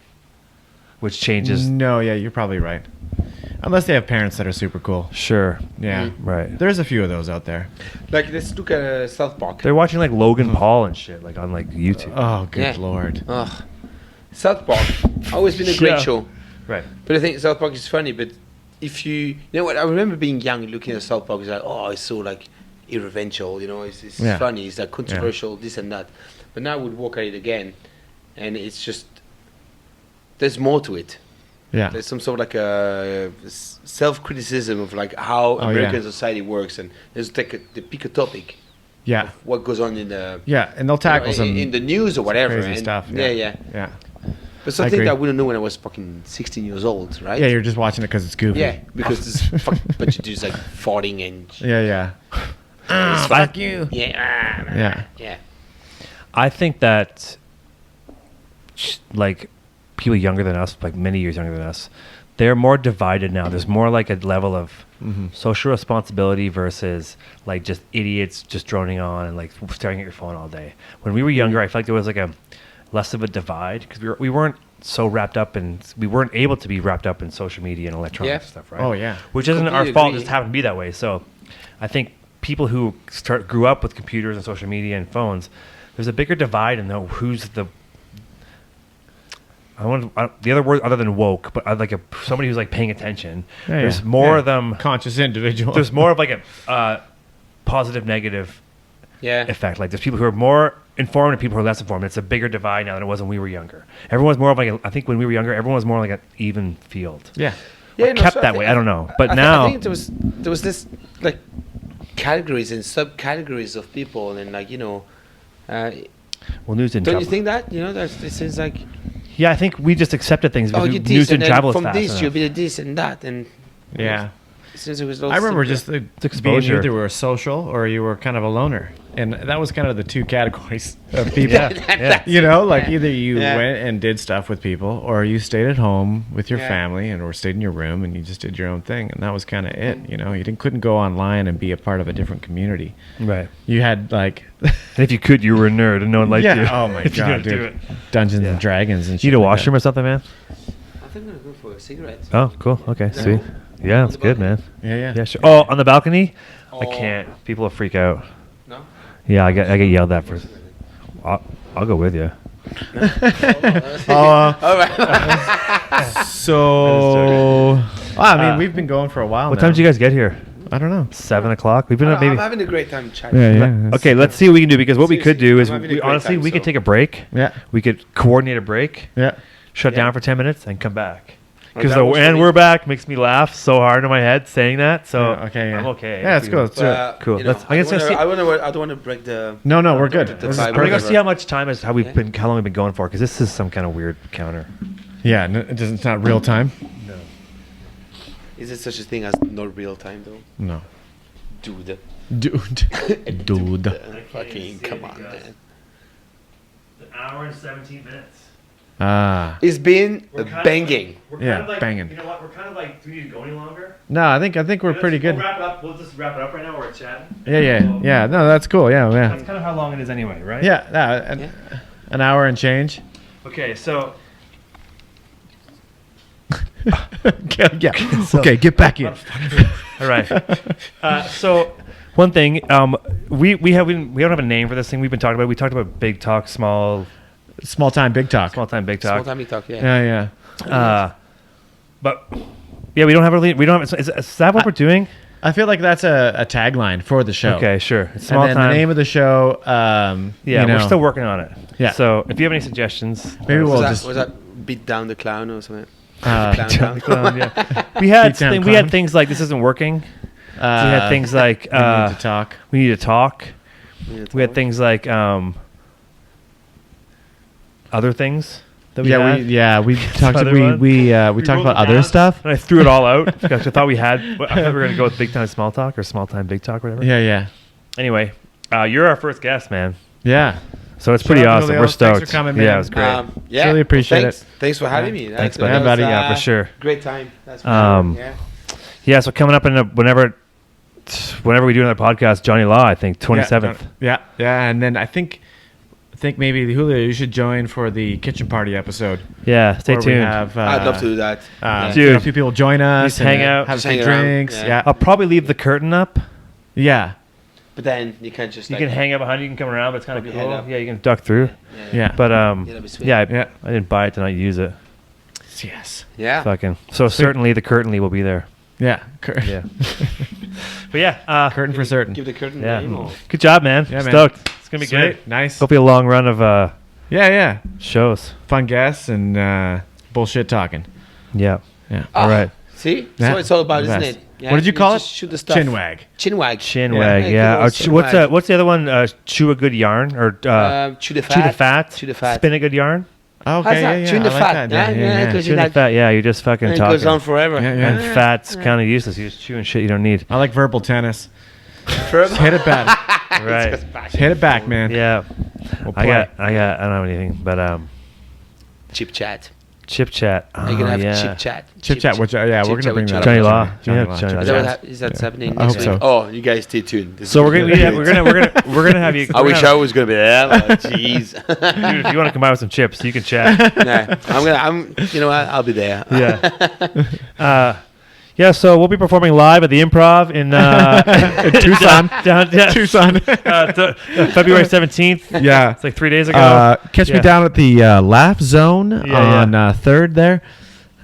which changes. No, yeah, you're probably right. Unless they have parents that are super cool. Sure. Yeah. Right. There's a few of those out there. Like let's look at South Park. They're watching like Logan Paul and shit, like on like YouTube. Oh, good Yeah. lord. Ugh. South Park, always been a great Yeah. show. Right. But I think South Park is funny. But if you know what, I remember being young, looking at South Park, it's like, oh, it's so like irreverential, you know, it's Yeah. funny, it's like controversial, this and that. But now I would walk at it again, and it's just there's more to it. Yeah. There's some sort of like a self-criticism of like how Oh, American yeah. society works, and there's like they pick a topic Yeah. of what goes on in the Yeah, and they'll tackle you know, some in the news or whatever. crazy and stuff. Yeah. Yeah. But something agree. that I wouldn't know when I was fucking 16 years old, right? Yeah, you're just watching it because it's goofy. Yeah, because this fucking bunch of dudes like farting and Yeah, yeah. Fuck you. Yeah. I think that like people younger than us, like many years younger than us, they're more divided now. There's more like a level of social responsibility versus like just idiots just droning on and like staring at your phone all day. When we were younger, I felt like there was like a less of a divide because we weren't so wrapped up and we weren't able to be wrapped up in social media and electronic stuff, right? Oh, yeah. Which isn't our Completely fault. agree. It just happened to be that way. So I think people who grew up with computers and social media and phones, there's a bigger divide in who's the the other word other than woke, but like somebody who's like paying attention. Yeah, There's yeah. more Yeah. of them. Conscious individual. There's more of like a positive negative Yeah. effect. Like there's people who are more informed and people who are less informed. It's a bigger divide now than it was when we were younger. Everyone's more of like I think when we were younger, everyone was more like an even field. Yeah. Yeah, Or kept that way. I don't know, but now I think there was this like categories and subcategories of people, and like well, news didn't don't you travel. think that this is like Yeah, I think we just accepted things because you news this and didn't then travel as from fast this enough. you'll be this and that and Yeah. since it was I remember just being exposure. either were social or you were kind of a loner. And that was kind of the two categories of people. You know, like either you went and did stuff with people or you stayed at home with your family or stayed in your room and you just did your own thing. And that was kind of it. You know, you couldn't go online and be a part of a different community. Right. You had like... And if you could, you were a nerd and no one liked you. Oh my If you God, didn't do dude. it. Dungeons and Dragons and shit. You need a like washroom or something, man? I think I'm gonna go for a cigarette. Oh, cool. Okay, Is that sweet. cool? Yeah, On that's the good, balcony? man. Yeah. Yeah, sure. Oh, on the balcony? I Oh. can't. People will freak out. No? Yeah, I get yelled at for. I'll go with you. All right. So... I mean, we've been going for a while What now. time did you guys get here? I don't know. 7 o'clock. We've been up I'm maybe. having a great time chatting. Yeah. Okay, let's see what we can do because what we could do is I'm having a we, great honestly time, we could so- take a break. Yeah. We could coordinate a break, Yeah. shut Yeah. down for 10 minutes, and come back. Because that the works for and me. we're back makes me laugh so hard in my head saying that. So Yeah, okay, yeah. I'm okay. Yeah, it's cool. Let's do it. Cool. You know, Let's- I guess let's see- I don't want to break the. No, we're good. The This is vibe. I'm gonna go perfect. see how much time is how Yeah. long we've been going for because this is some kind of weird counter. Yeah, it's not real time. No. Is it such a thing as not real time though? No. Dude. Dude. Dude. Fucking come on, man. An hour and 17 minutes. Ah. It's been banging. Yeah, banging. You know what? We're kind of like, do we need to go any longer? No, I think we're pretty good. We'll wrap it up. We'll just wrap it up right now. We're chatting. Yeah. No, that's cool. Yeah. That's kind of how long it is anyway, right? Yeah. An hour and change. Okay, so Yeah. Okay, get back in. all right. So one thing, we don't have a name for this thing we've been talking about. We talked about big talk, small Small time, big talk. time, big Small talk. time we talk, yeah. Yeah. But yeah, we don't have. Is that what we're doing? I feel like that's a tagline for the show. Okay, sure. It's small And then time. the name of the show. yeah, you know, we're still working on it. Yeah. So if you have any suggestions, Maybe we'll Was just. that beat down the clown or something? Uh, Clown. yeah. we had Beat down we had clown. things like this isn't working. We had things like we need to talk. we need to talk. We had talk. things like other things that we Yeah, had. we talked. Other We one? we talked wrote about it other down, stuff. and I threw it all out because I thought we had. I thought we were gonna go with big time small talk or small time big talk, whatever. Yeah. Anyway, you're our first guest, man. Yeah. So it's pretty Shout out, awesome. Julio. We're Thanks stoked. for coming, man. Yeah, it was great. Yeah, Really appreciate thanks. Thanks for having me. Thanks, That buddy. was, Yeah, buddy. Yeah, for sure. Great time. That's for Um, sure. Yeah. Yeah, so coming up in whenever we do another podcast, Johnny Law, I think 27th. Yeah. And then I think maybe Julio, you should join for the kitchen party episode. Yeah, stay where we tuned. have, I'd love to do that. Dude. a few people join us, Just hang and out. have Just some hang around, drinks. yeah. Yeah. I'll probably leave the curtain up. Yeah. But then you can't just You like, can hang out behind. You can come around, but it's kind of Put your head cool. up. Yeah, you can duck through. Yeah. But that'd be sweet. yeah, I didn't buy it to not use it. Yes. Yeah. Fucking. So certainly the curtainly will be there. Yeah. Yeah. But yeah, Curtain for certain. Give the curtain yeah. name or Good job, man. Yeah, man. Stoked. It's gonna be Sweet. good. Nice. Hopefully a long run of Yeah. shows. Fun guests and bullshit talking. Yeah. Yeah. All right. See? That's Yeah. what it's all about, isn't Best. it? Yeah, What did you call it? just shoot the stuff. Chinwag. Chinwag. Chinwag. Yeah, Yeah. good old chinwag. What's the other one? Chew a good yarn or Chew the fat. chew the fat. Chew the fat. Spin a good yarn. Okay. How's that? Yeah. Chewing I the like fat. that. Yeah, 'cause Chew you're the like, fat. Yeah, you're just fucking and it talking. goes on forever. Yeah, yeah. And fat's kind of useless. You're just chewing shit you don't need. I like verbal tennis. Firm. Hit it back. Right. Hit it back, man. Yeah. We'll I play. don't have anything, but Chip chat. chip chat. Are you gonna have yeah. chip chat? Chip chat, which we're Chip gonna chat bring with that up. Johnny Law. Johnny Yeah, Law, Johnny Chip Law. Is chat. that, is that happening I next hope week? so. Oh, you guys stay tuned. This So is we're gonna, good. yeah, we're gonna have you. I we're wish gonna I have- was gonna be there. Like, jeez. Dude, if you want to come out with some chips, you can chat. You know what? I'll be there. Yeah. Yeah, so we'll be performing live at the Improv in Tucson. Tucson. Tucson. February 17th. Yeah. It's like 3 days ago. Catch Yeah. me down at the Laugh Zone Yeah, on 3rd there.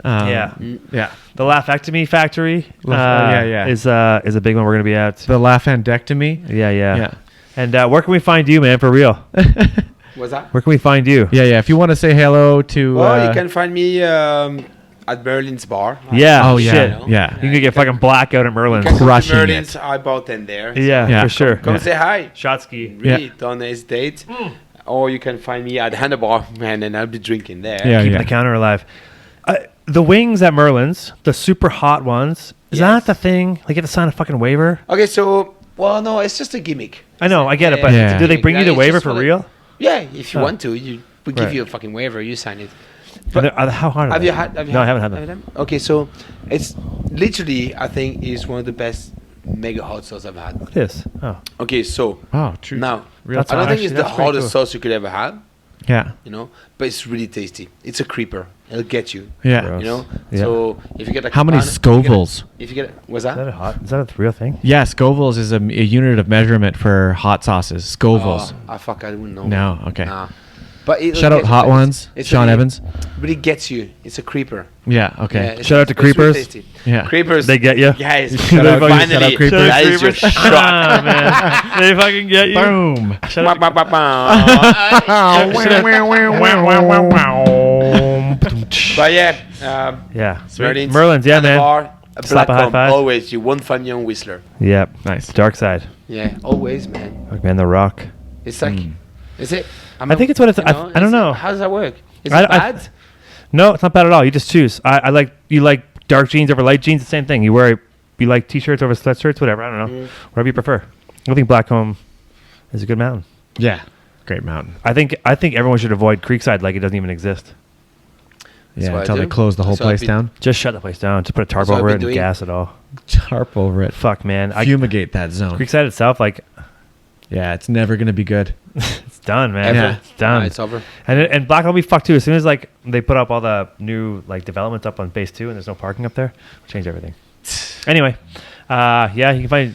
Yeah. Yeah. The Laughectomy Factory yeah. is a big one we're going to be at. The Laughandectomy. Yeah. Yeah. And where can we find you, man, for real? What's that? Where can we find you? Yeah. If you want to say hello to. Well, you can find me at Merlin's bar. Yeah. Oh, yeah. Shit. Yeah. You can get fucking blackout at Merlin's. Come to Crushing Merlin's. it. I bought them there. Yeah, Yeah. for sure. Come say hi. Shotsky. Really, Yeah. don't hesitate. Or you can find me at Handlebar, man, and I'll be drinking there. Yeah. Keeping the counter alive. The wings at Merlin's, the super hot ones, is that the thing? Like, you have to sign a fucking waiver? Okay, so, well, no, it's just a gimmick. I know, I get it, but Yeah. do they bring you the It's waiver just for for the- real? Yeah, if you Oh. want to, we give Right. you a fucking waiver, you sign it. But how hard are Have they? you had? Have you No, I had, haven't had them. Okay, so it's literally, I think, is one of the best mega hot sauce I've had. What is? Oh. Okay, so Oh, true. now Real I don't think actually, it's the that's pretty hottest cool. sauce you could ever have, Yeah. you know, but it's really tasty. It's a creeper. It'll get you. Yeah. Gross. You know, Yeah. so if you get a How many Scovilles? If you get, what's Is that that? a hot? Is that a real thing? Yeah, Scovilles is a unit of measurement for hot sauces. Scovilles. Oh, I wouldn't know. No, okay. Nah. But it'll Shout out get you, Hot but Ones, Sean really, Evans. Really gets you. It's a creeper. Yeah, Yeah, okay. it's- Shout out to but it's really Creepers. tasty. Yeah. Creepers. They get you? Guys, Shout out- finally, shout out Creepers. that is your shot. Ah, man. They fucking get you. Boom. Shout out to- But yeah, Yeah. Merlin's, Merlin's, yeah, and the man. bar, a Slap black a high comb, five. always. You won't find me on Whistler. Yep. Nice. Dark side. Yeah, always, man. Fuck, man, The Rock. It's like, is it? I think it's what it's- I don't know. How does that work? Is I- it I- bad? No, it's not bad at all. You just choose. You like dark jeans over light jeans. The same thing. You like t-shirts over sweatshirts. Whatever. I don't know. Whatever you prefer. I think Blackcomb is a good mountain. Yeah. Great mountain. I think everyone should avoid Creekside like it doesn't even exist. Yeah, what I until they do. close the whole That's what I've place been- down. Just shut the place down. Just put a tarp That's what over I've it been and doing. gas it all. Tarp over it. Fuck, man. Fumigate that zone. Creekside itself, like, Yeah, it's never going to be good. it's done, man. Yeah. It's done. It's over. And Black will be fucked too. As soon as like they put up all the new like developments up on phase 2 and there's no parking up there, change everything. Anyway, yeah, you can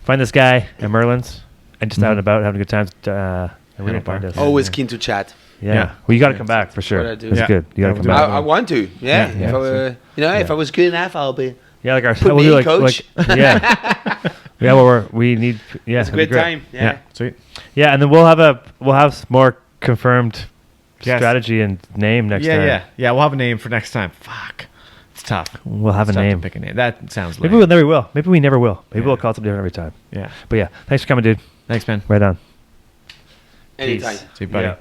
find this guy at Merlin's and just out and about having a good time. And we're gonna find us. Always keen to chat. Yeah. Yeah. Well, you got to come back for what I sure. do. It's Yeah. good. You got to Yeah, come we'll back. do I want to. Yeah. Yeah. If I were, if I was good enough, I'll be. Yeah, like our Put we'll me do in, like, coach. yeah. Yeah, well, we need yeah. It's a it'd be good great. time. Yeah. Yeah. Sweet. Yeah, and then we'll have more confirmed Yes. strategy and name next Yeah, time. yeah. Yeah, we'll have a name for next time. Fuck. It's tough. We'll have It's a tough to name. pick a name. That sounds Maybe lame. we never will. Maybe we never will. Maybe Yeah. we'll call it something different every time. Yeah. But yeah, thanks for coming, dude. Thanks, man. Right on. Anytime. See you, buddy. Yeah.